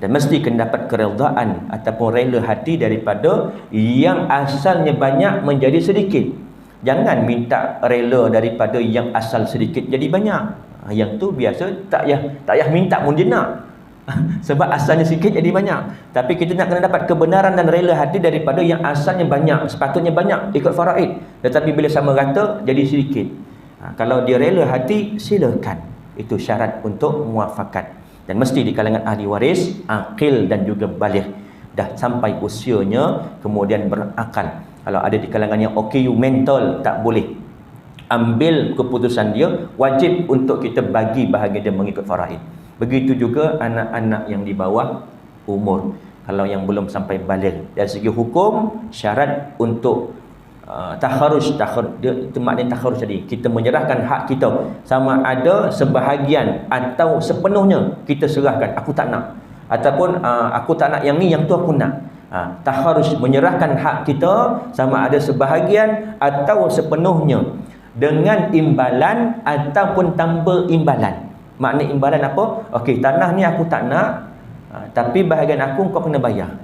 Dan mesti kena dapat keredaan ataupun rela hati daripada yang asalnya banyak menjadi sedikit. Jangan minta rela daripada yang asal sedikit jadi banyak. Yang tu biasa tak payah minta pun dia nak. Sebab asalnya sikit jadi banyak. Tapi kita nak kena dapat kebenaran dan rela hati daripada yang asalnya banyak, sepatutnya banyak ikut faraid, tetapi bila sama rata jadi sedikit. Kalau dia rela hati, silakan. Itu syarat untuk muafakat. Dan mesti di kalangan ahli waris akil dan juga baligh, dah sampai usianya, kemudian berakal. Kalau ada di kalangan yang OKU mental, tak boleh ambil keputusan dia, wajib untuk kita bagi bahagian dia mengikut faraid. Begitu juga anak-anak yang di bawah umur, kalau yang belum sampai baligh. Dari segi hukum, syarat untuk takharus, dia itu maknanya takharus tadi, kita menyerahkan hak kita, sama ada sebahagian atau sepenuhnya kita serahkan, aku tak nak, ataupun aku tak nak yang ni, yang tu aku nak. Takharus, menyerahkan hak kita sama ada sebahagian atau sepenuhnya, dengan imbalan ataupun tanpa imbalan. Makna imbalan apa? Okey, tanah ni aku tak nak, tapi bahagian aku kau kena bayar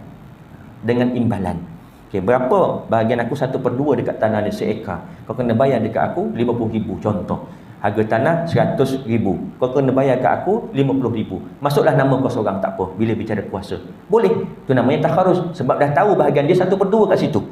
dengan imbalan. Okey, berapa bahagian aku 1/2 dekat tanah ni, seekar, kau kena bayar dekat aku 50,000 contoh. Harga tanah 100,000, kau kena bayar kat aku 50,000. Masuklah nama kau seorang, tak apa, bila bicara kuasa. Boleh. Itu namanya takharus, sebab dah tahu bahagian dia 1/2 kat situ.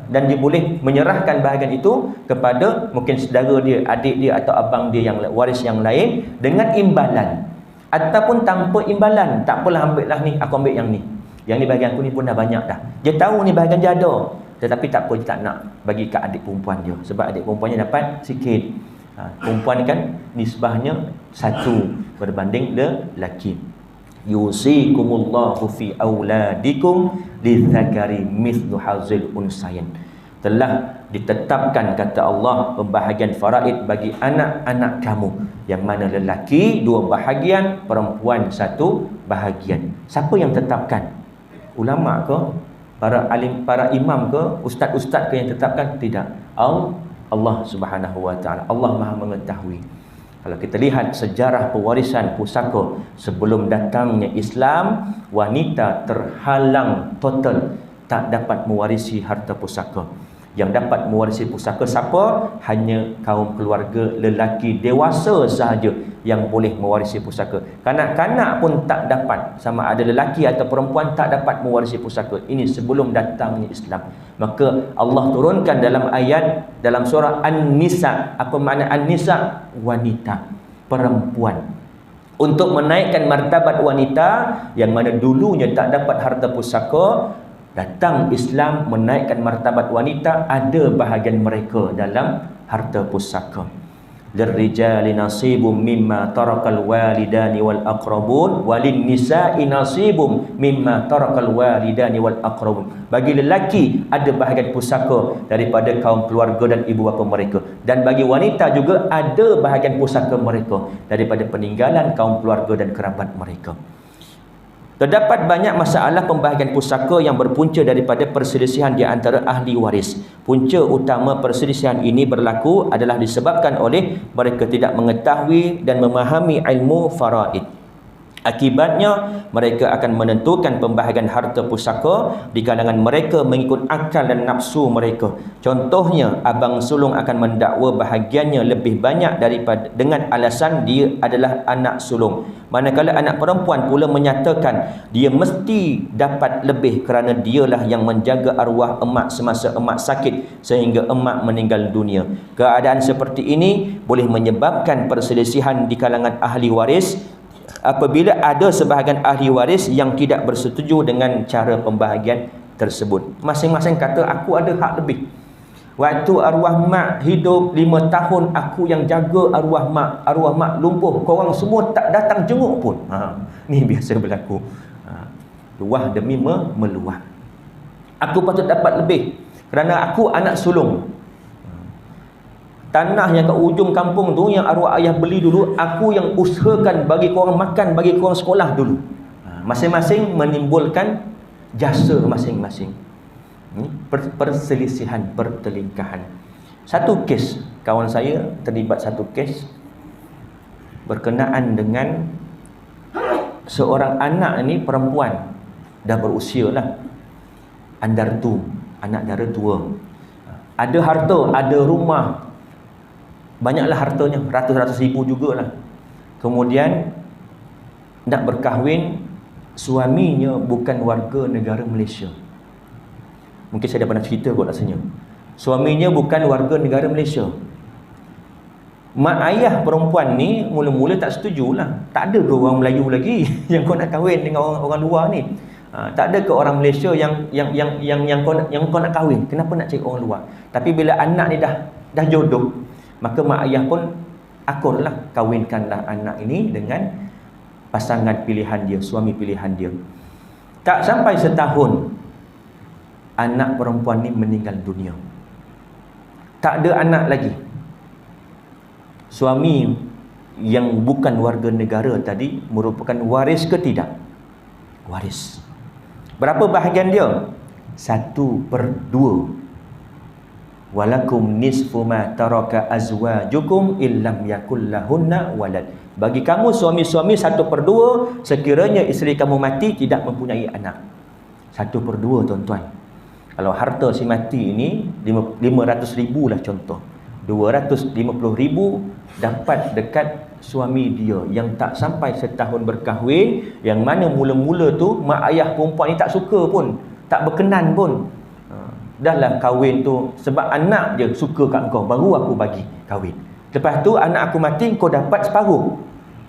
Dan dia boleh menyerahkan bahagian itu kepada mungkin saudara dia, adik dia atau abang dia yang waris yang lain dengan imbalan ataupun tanpa imbalan. Tak apalah, ambil lah ni, aku ambil yang ni. Yang ni bahagian aku ni pun dah banyak dah. Dia tahu ni bahagian dia ada, tetapi tak apa, dia tak nak bagi kat adik perempuan dia, sebab adik perempuannya dapat sikit. Perempuan kan nisbahnya 1 berbanding lelaki. Yusikumullahu fi auladikum lidzakari mithlu hazil unsayin. Telah ditetapkan, kata Allah, pembahagian faraid bagi anak-anak kamu, yang mana lelaki 2 bahagian, perempuan 1 bahagian. Siapa yang tetapkan? Ulama ke? Para alim, para imam ke? Ustaz-ustaz ke yang tetapkan? Tidak. Allah Subhanahu wa taala. Allah Maha mengetahui. Kalau kita lihat sejarah pewarisan pusaka sebelum datangnya Islam, wanita terhalang total, tak dapat mewarisi harta pusaka. Yang dapat mewarisi pusaka siapa? Hanya kaum keluarga lelaki dewasa sahaja yang boleh mewarisi pusaka. Kanak-kanak pun tak dapat, sama ada lelaki atau perempuan tak dapat mewarisi pusaka. Ini sebelum datangnya Islam. Maka Allah turunkan dalam ayat dalam surah An-Nisa. Apa makna An-Nisa? Wanita, perempuan. Untuk menaikkan martabat wanita yang mana dulunya tak dapat harta pusaka, datang Islam menaikkan martabat wanita, ada bahagian mereka dalam harta pusaka. Lirrijali nasibum mimma tarakal walidani wal aqrabun walin nisa'i nasibum mimma tarakal walidani wal aqrabun. Bagi lelaki ada bahagian pusaka daripada kaum keluarga dan ibu bapa mereka, dan bagi wanita juga ada bahagian pusaka mereka daripada peninggalan kaum keluarga dan kerabat mereka. Terdapat banyak masalah pembahagian pusaka yang berpunca daripada perselisihan di antara ahli waris. Punca utama perselisihan ini berlaku adalah disebabkan oleh mereka tidak mengetahui dan memahami ilmu faraid. Akibatnya, mereka akan menentukan pembahagian harta pusaka di kalangan mereka mengikut akal dan nafsu mereka. Contohnya, abang sulung akan mendakwa bahagiannya lebih banyak daripada dengan alasan dia adalah anak sulung. Manakala anak perempuan pula menyatakan dia mesti dapat lebih kerana dialah yang menjaga arwah emak semasa emak sakit sehingga emak meninggal dunia. Keadaan seperti ini boleh menyebabkan perselisihan di kalangan ahli waris apabila ada sebahagian ahli waris yang tidak bersetuju dengan cara pembahagian tersebut. Masing-masing kata aku ada hak lebih. Waktu arwah mak hidup 5 tahun, aku yang jaga arwah mak. Arwah mak lumpuh, korang semua tak datang jenguk pun. Ni biasa berlaku. Luah demi meluah. Aku patut dapat lebih kerana aku anak sulung. Tanah yang kat ujung kampung tu yang arwah ayah beli dulu, aku yang usahakan bagi korang makan, bagi korang sekolah dulu. Masing-masing menimbulkan jasa masing-masing. Perselisihan, pertelingkahan. Satu kes, kawan saya terlibat satu kes berkenaan dengan seorang anak ni perempuan, dah berusia lah, andartu, anak dara tua, ada harta, ada rumah, banyaklah hartanya, ratus-ratus ribu jugalah. Kemudian nak berkahwin, suaminya bukan warga negara Malaysia. Mungkin saya dah pernah cerita kot rasanya. Suaminya bukan warga negara Malaysia. Mak ayah perempuan ni mula-mula tak setujulah. Tak ada ke orang Melayu lagi yang kau nak kahwin dengan orang luar ni? Tak ada ke orang Malaysia yang kau nak kahwin? Kenapa nak cari orang luar? Tapi bila anak ni dah jodoh, maka mak ayah pun akurlah, kahwinkanlah anak ini dengan pasangan pilihan dia, suami pilihan dia. Tak sampai setahun, anak perempuan ni meninggal dunia. Tak ada anak lagi. Suami yang bukan warga negara tadi merupakan waris ke tidak? Waris. Berapa bahagian dia? 1/2. Walakum nisfu ma taraka azwajukum illam yakul lahunna walad. Bagi kamu suami-suami 1/2 sekiranya isteri kamu mati tidak mempunyai anak. 1/2 tuan-tuan. Kalau harta si mati ini 500,000 lah contoh, 250,000 dapat dekat suami dia yang tak sampai setahun berkahwin, yang mana mula-mula tu mak ayah perempuan ni tak suka pun, tak berkenan pun. Dahlah kahwin tu sebab anak je suka kat kau, baru aku bagi kahwin. Lepas tu anak aku mati, kau dapat separuh.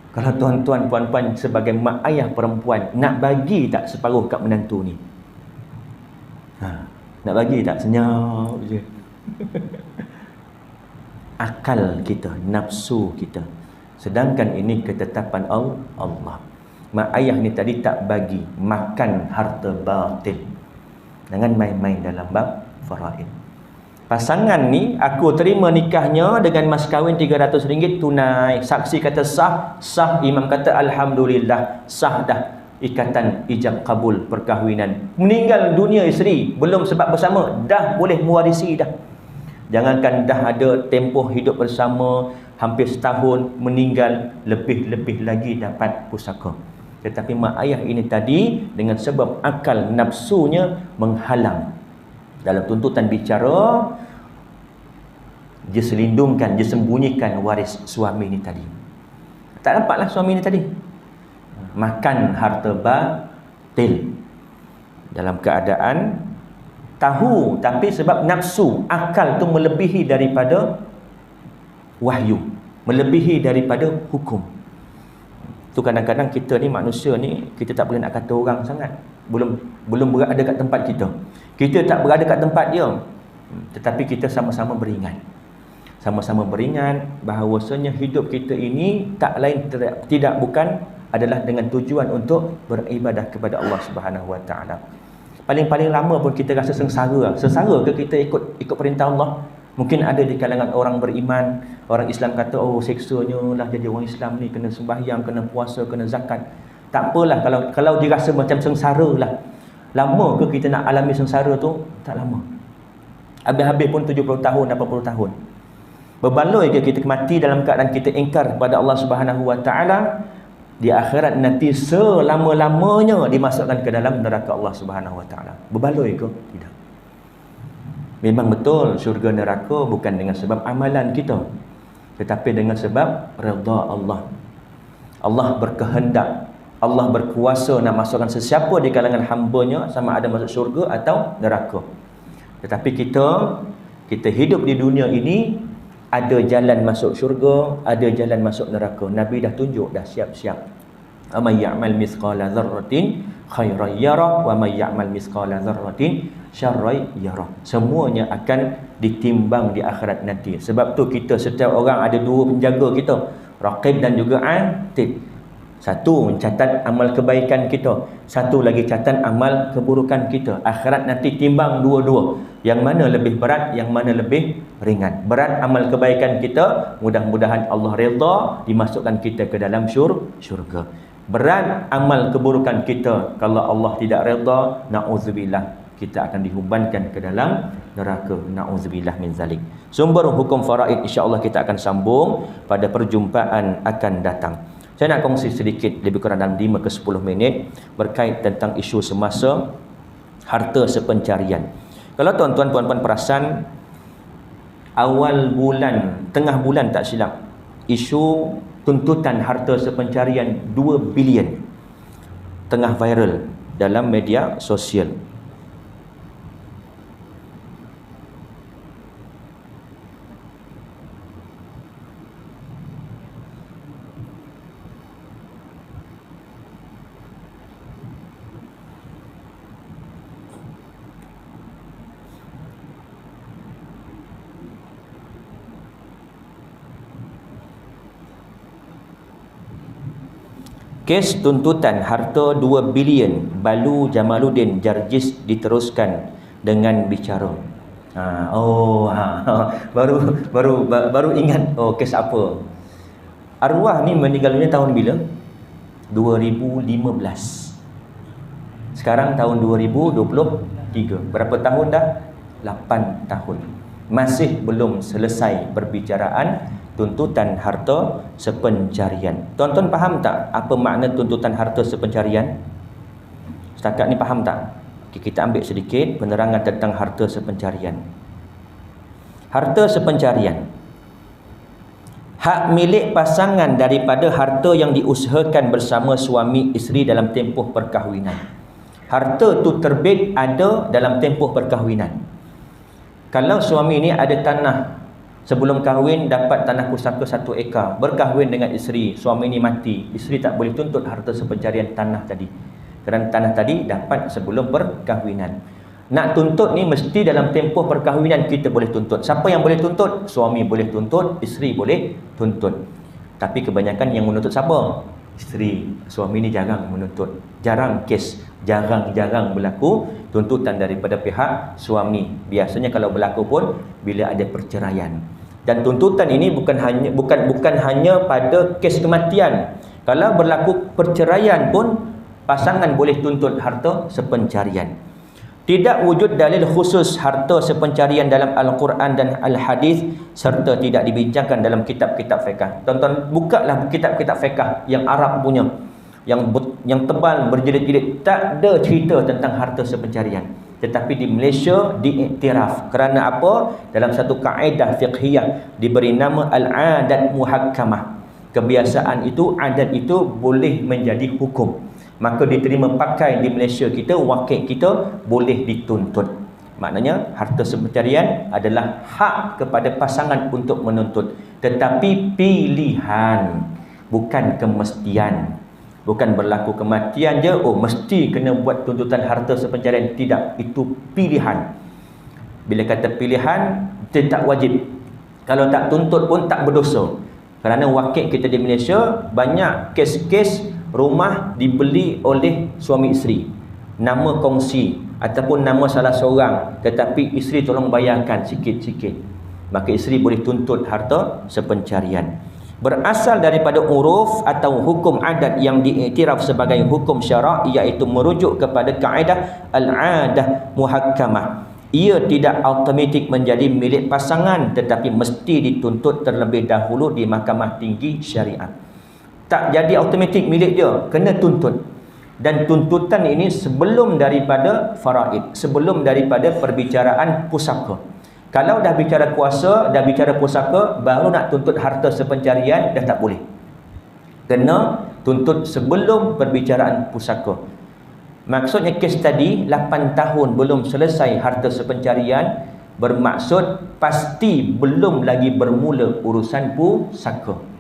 Kalau tuan-tuan puan-puan sebagai mak ayah perempuan, nak bagi tak separuh kat menantu ni? Nak bagi tak? Senyap je. Akal kita, nafsu kita. Sedangkan ini ketetapan Allah. Mak ayah ni tadi tak bagi, makan harta batil. Jangan main-main dalam bab faraid. Pasangan ni aku terima nikahnya dengan mas kahwin RM300 tunai. Saksi kata sah, sah. Imam kata alhamdulillah, sah dah ikatan ijab kabul perkahwinan. Meninggal dunia isteri, belum sebab bersama, dah boleh mewarisi dah. Jangankan dah ada tempoh hidup bersama hampir setahun, meninggal, lebih-lebih lagi dapat pusaka. Tetapi mak ayah ini tadi dengan sebab akal nafsunya menghalang. Dalam tuntutan bicara, dia selindungkan, dia sembunyikan waris suami ini tadi. Tak dapatlah suami ini tadi makan harta batil dalam keadaan tahu, tapi sebab nafsu, akal tu melebihi daripada wahyu, melebihi daripada hukum. Tu kadang-kadang kita ni manusia ni, kita tak boleh nak kata orang sangat. Belum berada kat tempat kita. Kita tak berada kat tempat dia. Tetapi kita sama-sama beringat. Sama-sama beringat bahawasanya hidup kita ini tak lain tidak bukan adalah dengan tujuan untuk beribadah kepada Allah Subhanahu Wa Taala. Paling-paling lama pun kita rasa sengsara. Sengsara ke kita ikut perintah Allah? Mungkin ada di kalangan orang beriman, orang Islam kata, oh seksanya lah jadi orang Islam ni, kena sembahyang, kena puasa, kena zakat. Tak apalah kalau dirasa macam sengsara lah. Lama ke kita nak alami sengsara tu? Tak lama. Habis-habis pun 70 tahun, 80 tahun. Berbaloi ke kita mati dalam keadaan kita ingkar kepada Allah Subhanahu Wa Taala? di akhirat nanti selama-lamanya dimasukkan ke dalam neraka Allah Subhanahu Wa Taala. Berbaloi ke? Tidak. Memang betul syurga neraka bukan dengan sebab amalan kita, tetapi dengan sebab redha Allah. Allah berkehendak, Allah berkuasa nak masukkan sesiapa di kalangan hamba-Nya, sama ada masuk syurga atau neraka. Tetapi kita hidup di dunia ini, ada jalan masuk syurga, ada jalan masuk neraka. Nabi dah tunjuk, dah siap-siap. Amay ya'mal mithqala dzarratin khairan yarah wa may ya'mal mithqala dzarratin syarran yarah. Semuanya akan ditimbang di akhirat nanti. Sebab tu kita setiap orang ada dua penjaga kita, raqib dan juga atid. Satu mencatat amal kebaikan kita, satu lagi catat amal keburukan kita. Akhirat nanti timbang dua-dua. Yang mana lebih berat, yang mana lebih ringan. Berat amal kebaikan kita, mudah-mudahan Allah redha dimasukkan kita ke dalam syurga. Berat amal keburukan kita, kalau Allah tidak redha, na'udzubillah, kita akan dihubankan ke dalam neraka. Na'udzubillah min zalik. Sumber hukum faraid insya-Allah kita akan sambung pada perjumpaan akan datang. Saya nak kongsi sedikit, lebih kurang dalam 5 ke 10 minit, berkait tentang isu semasa harta sepencarian. Kalau tuan-tuan puan-puan perasan, awal bulan, tengah bulan tak silap, isu tuntutan harta sepencarian 2 bilion tengah viral dalam media sosial. Kes tuntutan harta 2 bilion Balu Jamaluddin Jarjis diteruskan dengan bicara. Baru ingat kes apa. Arwah ni meninggal dunia tahun bila? 2015. Sekarang tahun 2023. Berapa tahun dah? 8 tahun. Masih belum selesai perbicaraan tuntutan harta sepencarian. Tuan-tuan faham tak apa makna tuntutan harta sepencarian? Setakat ni faham tak? Okay, kita ambil sedikit penerangan tentang harta sepencarian. Harta sepencarian, hak milik pasangan daripada harta yang diusahakan bersama suami isteri dalam tempoh perkahwinan. Harta tu terbit ada dalam tempoh perkahwinan. Kalau suami ni ada tanah, sebelum kahwin dapat tanah pusaka 1 ekar, berkahwin dengan isteri, suami ni mati, isteri tak boleh tuntut harta sepencarian tanah tadi, kerana tanah tadi dapat sebelum perkahwinan. Nak tuntut ni mesti dalam tempoh perkahwinan kita boleh tuntut. Siapa yang boleh tuntut? Suami boleh tuntut, isteri boleh tuntut. Tapi kebanyakan yang menuntut siapa? Isteri. Suami ni jarang menuntut. Jarang kes, jarang berlaku tuntutan daripada pihak suami. Biasanya kalau berlaku pun bila ada perceraian. Dan tuntutan ini bukan hanya pada kes kematian. Kalau berlaku perceraian pun pasangan boleh tuntut harta sepencarian. Tidak wujud dalil khusus harta sepencarian dalam Al-Quran dan Al-Hadis, serta tidak dibincangkan dalam kitab-kitab fiqh. Tonton, bukalah kitab-kitab fiqh yang Arab punya, yang tebal berjilid-jilid, tak ada cerita tentang harta sepencarian. Tetapi di Malaysia diiktiraf. Kerana apa? Dalam satu kaedah fiqhiyah diberi nama al-adat muhakkamah. Kebiasaan itu, adat itu boleh menjadi hukum. Maka diterima pakai di Malaysia kita, wakil kita boleh dituntut. Maknanya harta sepencarian adalah hak kepada pasangan untuk menuntut, tetapi pilihan, bukan kemestian. Bukan berlaku kematian je, mesti kena buat tuntutan harta sepencarian. Tidak, itu pilihan. Bila kata pilihan, itu tak wajib. Kalau tak tuntut pun tak berdosa. Kerana wakil kita di Malaysia, banyak kes-kes rumah dibeli oleh suami isteri, nama kongsi ataupun nama salah seorang, tetapi isteri tolong bayarkan sikit-sikit, maka isteri boleh tuntut harta sepencarian. Berasal daripada uruf atau hukum adat yang diiktiraf sebagai hukum syarak, iaitu merujuk kepada kaedah al-adah muhakkamah. Ia tidak automatik menjadi milik pasangan, tetapi mesti dituntut terlebih dahulu di mahkamah tinggi syariat. Tak jadi automatik milik dia, kena tuntut. Dan tuntutan ini sebelum daripada faraid, sebelum daripada perbicaraan pusaka. Kalau dah bicara kuasa, dah bicara pusaka, baru nak tuntut harta sepencarian, dah tak boleh. Kena tuntut sebelum perbicaraan pusaka. Maksudnya kes tadi 8 tahun belum selesai harta sepencarian, bermaksud pasti belum lagi bermula urusan pusaka.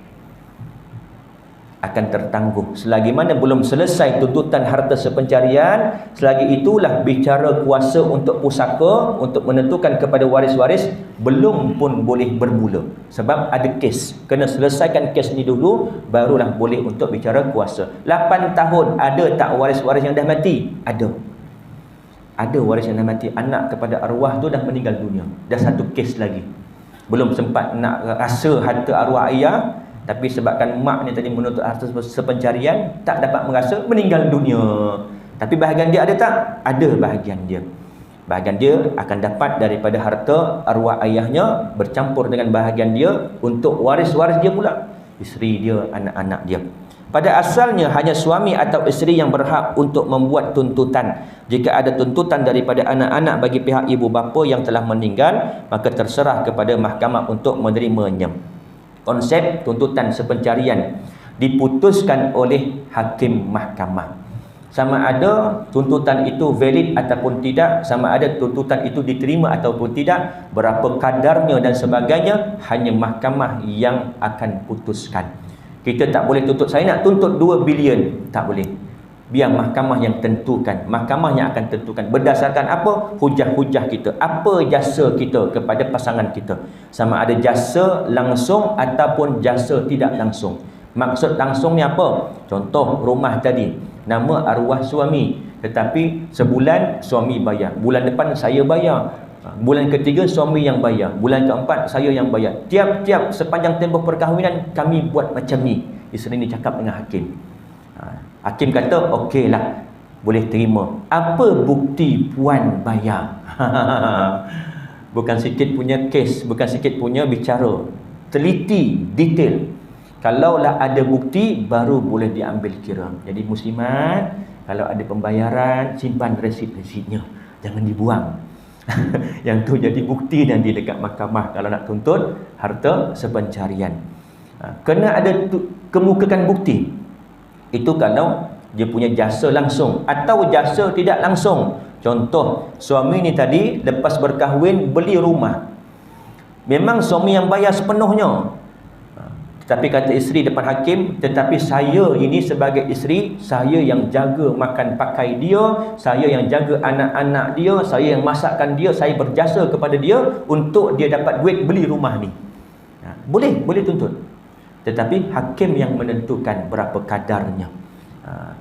Akan tertangguh. Selagi mana belum selesai tuntutan harta sepencarian, selagi itulah bicara kuasa untuk pusaka, untuk menentukan kepada waris-waris, belum pun boleh bermula. Sebab ada kes. Kena selesaikan kes ni dulu, barulah boleh untuk bicara kuasa. 8 tahun, ada tak waris-waris yang dah mati? Ada. Ada waris yang dah mati. Anak kepada arwah tu dah meninggal dunia. Dah satu kes lagi. Belum sempat nak rasa harta arwah ayah, tapi sebabkan mak ni tadi menuntut harta sepencarian, tak dapat merasa, meninggal dunia. Tapi bahagian dia ada tak? Ada bahagian dia. Bahagian dia akan dapat daripada harta arwah ayahnya, bercampur dengan bahagian dia untuk waris-waris dia pula, isteri dia, anak-anak dia. Pada asalnya hanya suami atau isteri yang berhak untuk membuat tuntutan. Jika ada tuntutan daripada anak-anak bagi pihak ibu bapa yang telah meninggal, maka terserah kepada mahkamah untuk menerimanya. Konsep tuntutan sepencarian diputuskan oleh hakim mahkamah. Sama ada tuntutan itu valid ataupun tidak, sama ada tuntutan itu diterima ataupun tidak, berapa kadarnya dan sebagainya, hanya mahkamah yang akan putuskan. Kita tak boleh tuntut, saya nak tuntut 2 bilion, tak boleh. Biar mahkamah yang tentukan. Mahkamah yang akan tentukan berdasarkan apa? Hujah-hujah kita. Apa jasa kita kepada pasangan kita. Sama ada jasa langsung ataupun jasa tidak langsung. Maksud langsung ni apa? Contoh rumah tadi, nama arwah suami, tetapi sebulan suami bayar, bulan depan saya bayar, bulan ketiga suami yang bayar, bulan keempat saya yang bayar. Tiap-tiap sepanjang tempoh perkahwinan kami buat macam ni. Isteri ni cakap dengan hakim. Hakim kata, okeylah, boleh terima. Apa bukti puan bayar? Bukan sikit punya kes, bukan sikit punya bicara. Teliti, detail. Kalaulah ada bukti, baru boleh diambil kira. Jadi muslimat, kalau ada pembayaran, simpan resit-resitnya. Jangan dibuang. Yang tu jadi bukti nanti dekat mahkamah kalau nak tuntut harta sepencarian. Kena ada kemukakan bukti. Itu kalau dia punya jasa langsung atau jasa tidak langsung. Contoh, suami ni tadi lepas berkahwin beli rumah. Memang suami yang bayar sepenuhnya. Tetapi kata isteri depan hakim, tetapi saya ini sebagai isteri, saya yang jaga makan pakai dia, saya yang jaga anak-anak dia, saya yang masakkan dia, saya berjasa kepada dia untuk dia dapat duit beli rumah ni. Boleh tuntut. Tetapi hakim yang menentukan berapa kadarnya.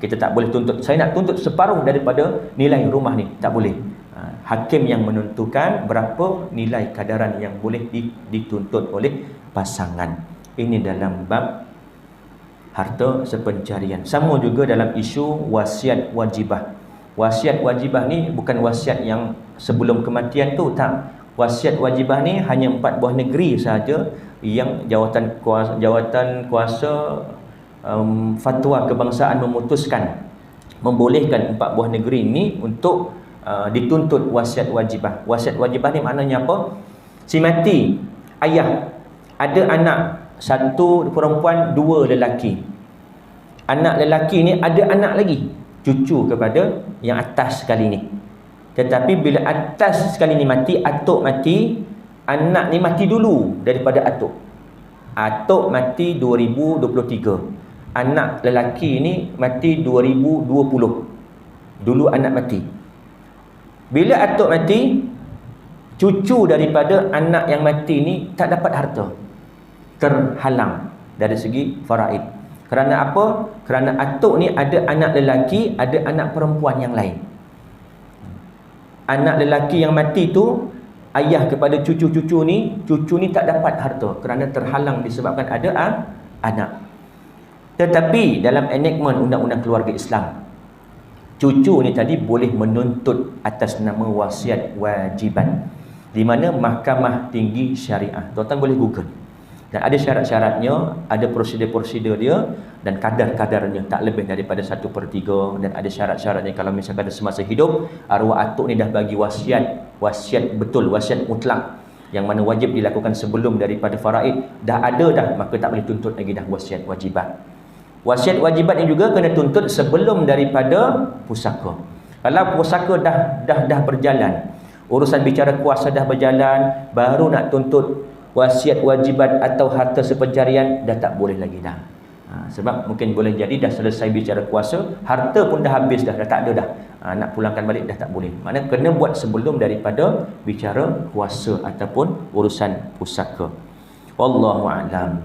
Kita tak boleh tuntut, saya nak tuntut separuh daripada nilai rumah ni. Tak boleh. Hakim yang menentukan berapa nilai kadaran yang boleh dituntut oleh pasangan. Ini dalam bab harta sepencarian. Sama juga dalam isu wasiat wajibah. Wasiat wajibah ni bukan wasiat yang sebelum kematian tu, tak. Wasiat wajibah ni hanya 4 buah negeri sahaja yang jawatan kuasa fatwa kebangsaan memutuskan membolehkan 4 buah negeri ni untuk dituntut wasiat wajibah. Wasiat wajibah ni maknanya apa? Si mati, ayah, ada anak, 1 perempuan, 2 lelaki. Anak lelaki ni ada anak lagi, cucu kepada yang atas sekali ni. Tetapi bila atas sekali ni mati, atuk mati, anak ni mati dulu daripada atuk. Atuk mati 2023. Anak lelaki ni mati 2020. Dulu anak mati. Bila atuk mati, cucu daripada anak yang mati ni tak dapat harta. Terhalang dari segi faraid. Kerana apa? Kerana atuk ni ada anak lelaki, ada anak perempuan yang lain. Anak lelaki yang mati tu, ayah kepada cucu-cucu ni, cucu ni tak dapat harta kerana terhalang disebabkan ada anak. Tetapi dalam enactment undang-undang keluarga Islam, cucu ni tadi boleh menuntut atas nama wasiat wajiban, di mana Mahkamah Tinggi Syariah. Tuan-tuan boleh Google. Dan ada syarat-syaratnya, ada prosedur-prosedur dia, dan kadar-kadarnya tak lebih daripada 1/3. Dan ada syarat-syaratnya, kalau misalkan semasa hidup arwah atuk ni dah bagi wasiat betul, wasiat mutlak, yang mana wajib dilakukan sebelum daripada faraid, dah ada dah, maka tak boleh tuntut lagi dah wasiat wajibat. Wasiat wajibat ni juga kena tuntut sebelum daripada pusaka. Kalau pusaka dah berjalan, urusan bicara kuasa dah berjalan, baru nak tuntut wasiat wajibat atau harta sepencarian, dah tak boleh lagi dah. Sebab mungkin boleh jadi dah selesai bicara kuasa, harta pun dah habis dah tak ada dah. Nak pulangkan balik dah tak boleh. Maknanya kena buat sebelum daripada bicara kuasa ataupun urusan pusaka. Wallahu a'lam.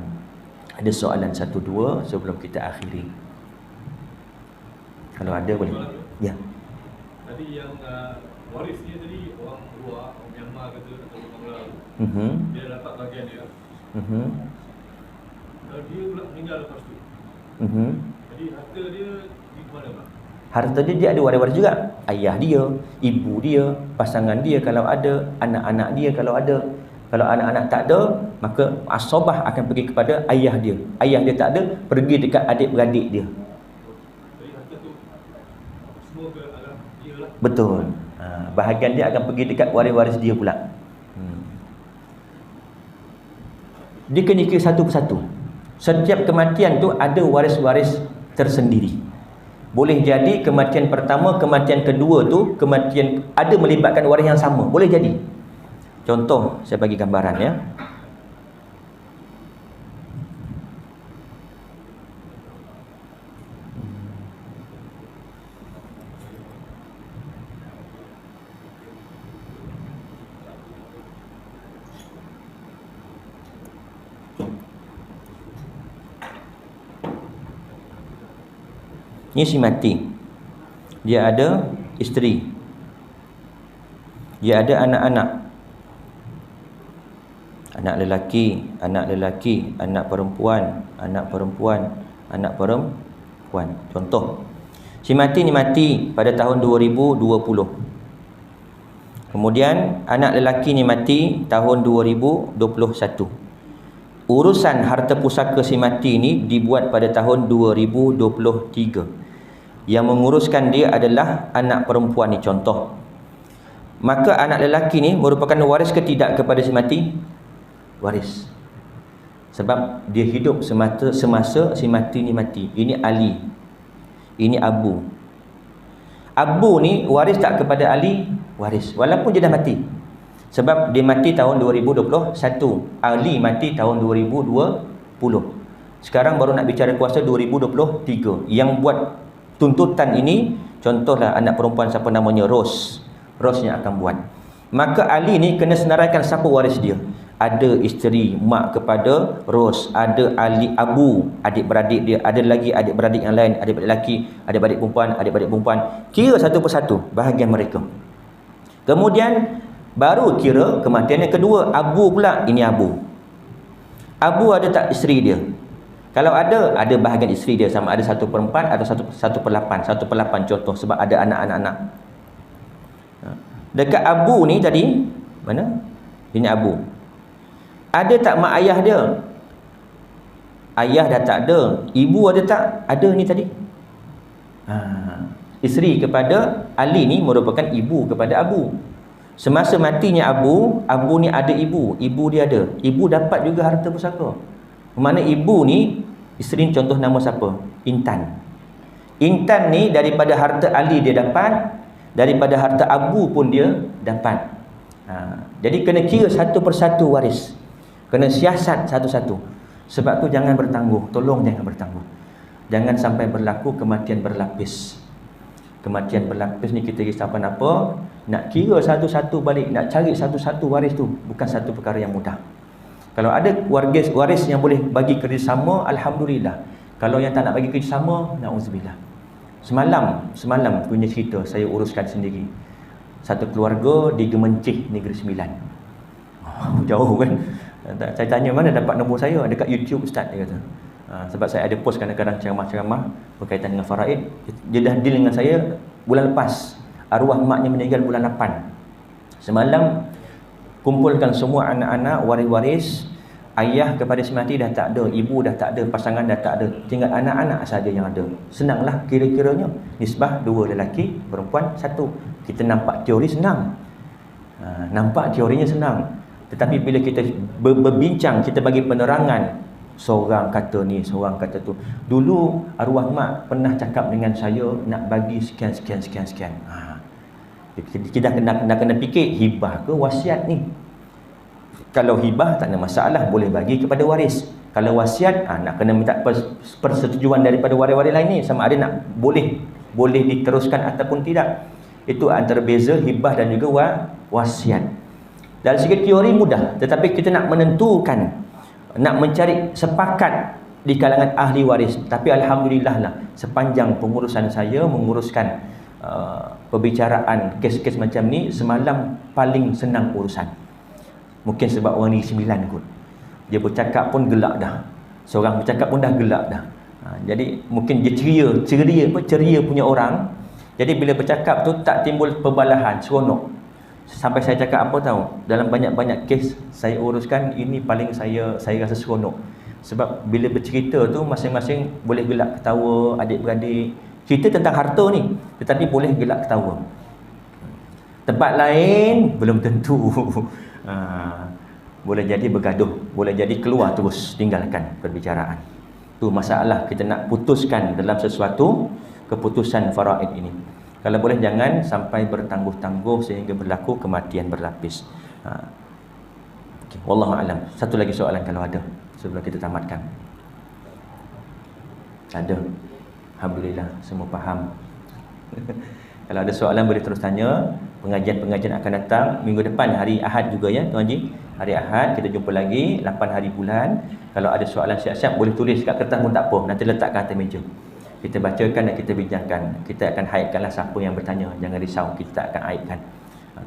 Ada soalan 1-2 sebelum kita akhiri? Kalau ada boleh. Ya. Tadi yang waris dia tadi orang luar, orang Myanmar kata atau orang Melayu. Dia dapat bahagian dia. Dia pula meninggal lepas tu. Jadi harta dia di mana, Pak? Harta dia ada waris-waris juga. Ayah dia, ibu dia, pasangan dia kalau ada, anak-anak dia kalau ada. Kalau anak-anak tak ada, maka asabah akan pergi kepada ayah dia. Ayah dia tak ada, pergi dekat adik-beradik dia. Jadi harta tu semua ke arah dia lah. Betul. Bahagian dia akan pergi dekat waris-waris dia pula. Dia kena kira satu persatu. Setiap kematian tu ada waris-waris tersendiri. Boleh jadi kematian pertama, kematian kedua tu kematian ada melibatkan waris yang sama. Boleh jadi. Contoh, saya bagi gambaran ya. Ini si mati. Dia ada isteri. Dia ada anak-anak. Anak lelaki, anak perempuan, anak perempuan. Contoh, si mati ni mati pada tahun 2020. Kemudian anak lelaki ni mati tahun 2021. Urusan harta pusaka si mati ni dibuat pada tahun 2023. Yang menguruskan dia adalah anak perempuan ni, contoh. Maka anak lelaki ni merupakan waris ke tidak kepada si mati? Waris. Sebab dia hidup semasa si mati ni mati. Ini Ali, ini Abu. Abu ni waris tak kepada Ali? Waris, walaupun dia dah mati. Sebab dia mati tahun 2021, Ali mati tahun 2020. Sekarang baru nak bicara kuasa 2023. Yang buat tuntutan ini, contohlah anak perempuan siapa namanya Ros yang akan buat. Maka Ali ni kena senaraikan siapa waris dia. Ada isteri mak kepada Ros, ada Ali Abu, adik-beradik dia, ada lagi adik-beradik yang lain, adik-beradik lelaki, adik-beradik perempuan. Kira satu persatu bahagian mereka. Kemudian baru kira kematian yang kedua, Abu pula. Ini Abu ada tak isteri dia? Kalau ada bahagian isteri dia, sama ada 1/4 atau 1/8 contoh, sebab ada anak-anak. Dekat Abu ni tadi, mana? Ini Abu. Ada tak mak ayah dia? Ayah dah tak ada. Ibu ada tak? Ada ni tadi. Isteri kepada Ali ni merupakan ibu kepada Abu. Semasa matinya Abu ni ada ibu dia ada. Ibu dapat juga harta pusaka. Mana ibu ni, isteri contoh nama siapa? Intan. Intan ni daripada harta Ali dia dapat, daripada harta Abu pun dia dapat. Jadi kena kira satu persatu waris. Kena siasat satu-satu. Sebab tu jangan bertangguh. Tolong jangan bertangguh. Jangan sampai berlaku kematian berlapis. Kematian berlapis ni kita risaukan apa? Nak kira satu-satu balik, nak cari satu-satu waris tu bukan satu perkara yang mudah. Kalau ada waris yang boleh bagi kerjasama, alhamdulillah. Kalau yang tak nak bagi kerjasama, na'udzubillah. Semalam punya cerita saya uruskan sendiri. Satu keluarga di Gemencih, Negeri Sembilan. Jauh kan? Saya tanya mana dapat nombor saya, dekat YouTube Ustaz, dia kata. Sebab saya ada post kadang-kadang ceramah-ceramah berkaitan dengan faraid. Dia dah deal dengan saya bulan lepas. Arwah maknya meninggal bulan 8. Semalam kumpulkan semua anak-anak waris-waris, Ayah kepada si mati dah tak ada, ibu dah tak ada, pasangan dah tak ada, tinggal anak-anak saja yang ada. Senanglah kira-kiranya. Nisbah 2 lelaki, perempuan 1. Kita nampak teori senang. Nampak teorinya senang. Tetapi bila kita berbincang, kita bagi penerangan, seorang kata ni, seorang kata tu. Dulu arwah mak pernah cakap dengan saya nak bagi sekian. Kita kena fikir, hibah ke wasiat ni? Kalau hibah tak ada masalah, boleh bagi kepada waris. Kalau wasiat, nak kena minta persetujuan daripada waris-waris lain ni, sama ada nak boleh diteruskan ataupun tidak. Itu antara beza hibah dan juga wasiat. Dari segi teori mudah, tetapi kita nak menentukan, nak mencari sepakat di kalangan ahli waris. Tapi alhamdulillah lah, sepanjang pengurusan saya menguruskan perbicaraan kes-kes macam ni, semalam paling senang urusan. Mungkin sebab orang ni 9 kot. Dia bercakap pun gelak dah. Seorang bercakap pun dah gelak dah. Jadi mungkin dia ceria punya orang. Jadi bila bercakap tu tak timbul perbalahan, seronok. Sampai saya cakap apa tahu? Dalam banyak-banyak kes saya uruskan, ini paling saya rasa seronok. Sebab bila bercerita tu masing-masing boleh gelak ketawa, adik-beradik. Cerita tentang harta ni, tetapi boleh gelak ketawa. Tempat lain belum tentu. Boleh jadi bergaduh, boleh jadi keluar terus, tinggalkan perbicaraan. Tu masalah kita nak putuskan dalam sesuatu keputusan faraid ini. Kalau boleh jangan sampai bertangguh-tangguh sehingga berlaku kematian berlapis. Okay. Wallahu a'lam. Satu lagi soalan kalau ada sebelum kita tamatkan. Ada. Alhamdulillah semua faham. Kalau ada soalan boleh terus tanya. Pengajian-pengajian akan datang minggu depan, hari Ahad juga ya Tuan Haji. Hari Ahad kita jumpa lagi 8 hari bulan. Kalau ada soalan siap-siap boleh tulis kat kertas pun tak apa, nanti letakkan atas meja. Kita bacakan dan kita bincangkan. Kita akan haidkanlah siapa yang bertanya. Jangan risau, kita akan haidkan.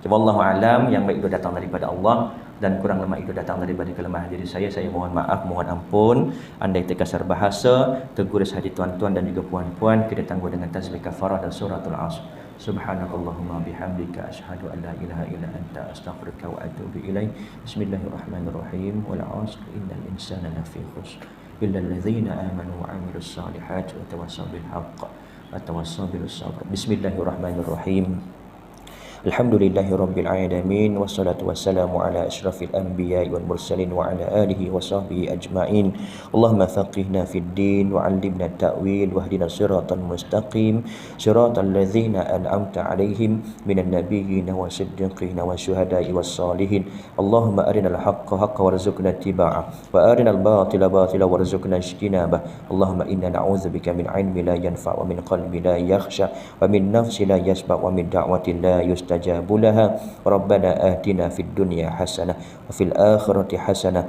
Wallahu a'lam. Yang baik itu datang daripada Allah dan kurang lemah itu datang daripada kelemahan diri saya. Saya mohon maaf, mohon ampun. Andai terkasar bahasa, tergores hati tuan-tuan dan juga puan-puan, kita tangguh dengan tasbih kafarah dan suratul Asr. Subhanakallahumma bihamdika asyhadu an la ilaha illa anta astaghfiruka wa atubu ilaik. Bismillahirrahmanirrahim. Wal 'asr innal insana lafi khusr illa allazina amanu wa 'amilus salihati wa tawassaw bil haqq wa tawassaw bis sabr. Bismillahirrahmanirrahim. Alhamdulillahirabbil alamin wassalatu wassalamu ala asyrafil anbiya'i wal mursalin wa ala alihi wa sahbihi ajma'in. Allahumma faqihna fid din wa 'allimna at-ta'wil wahdina siratal mustaqim siratal ladzina an'amta 'alaihim minan nabiyyin wasiddiqin wasyuhada'i wassalihin. Allahumma arinal haqqa haqqan warzuqna ittiba'ah wa arinal batila batila warzuqna ijtinabah. Allahumma inna na'udzubika min 'ilmin la yanfa' wa min qalbin la yakhsha wa min nafsin la yashba' wa min da'watin la yustajabu laha. Rabbana atina fid dunya hasanah wa fil akhirati hasanah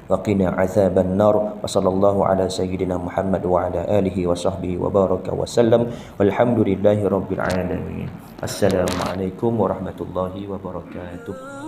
wa qina azaban nar. Wa sallallahu ala sayyidina Muhammad wa ala alihi wa sahbihi wa baraka wa sallam. Walhamdulillahi rabbil alamin. Assalamualaikum warahmatullahi wabarakatuh.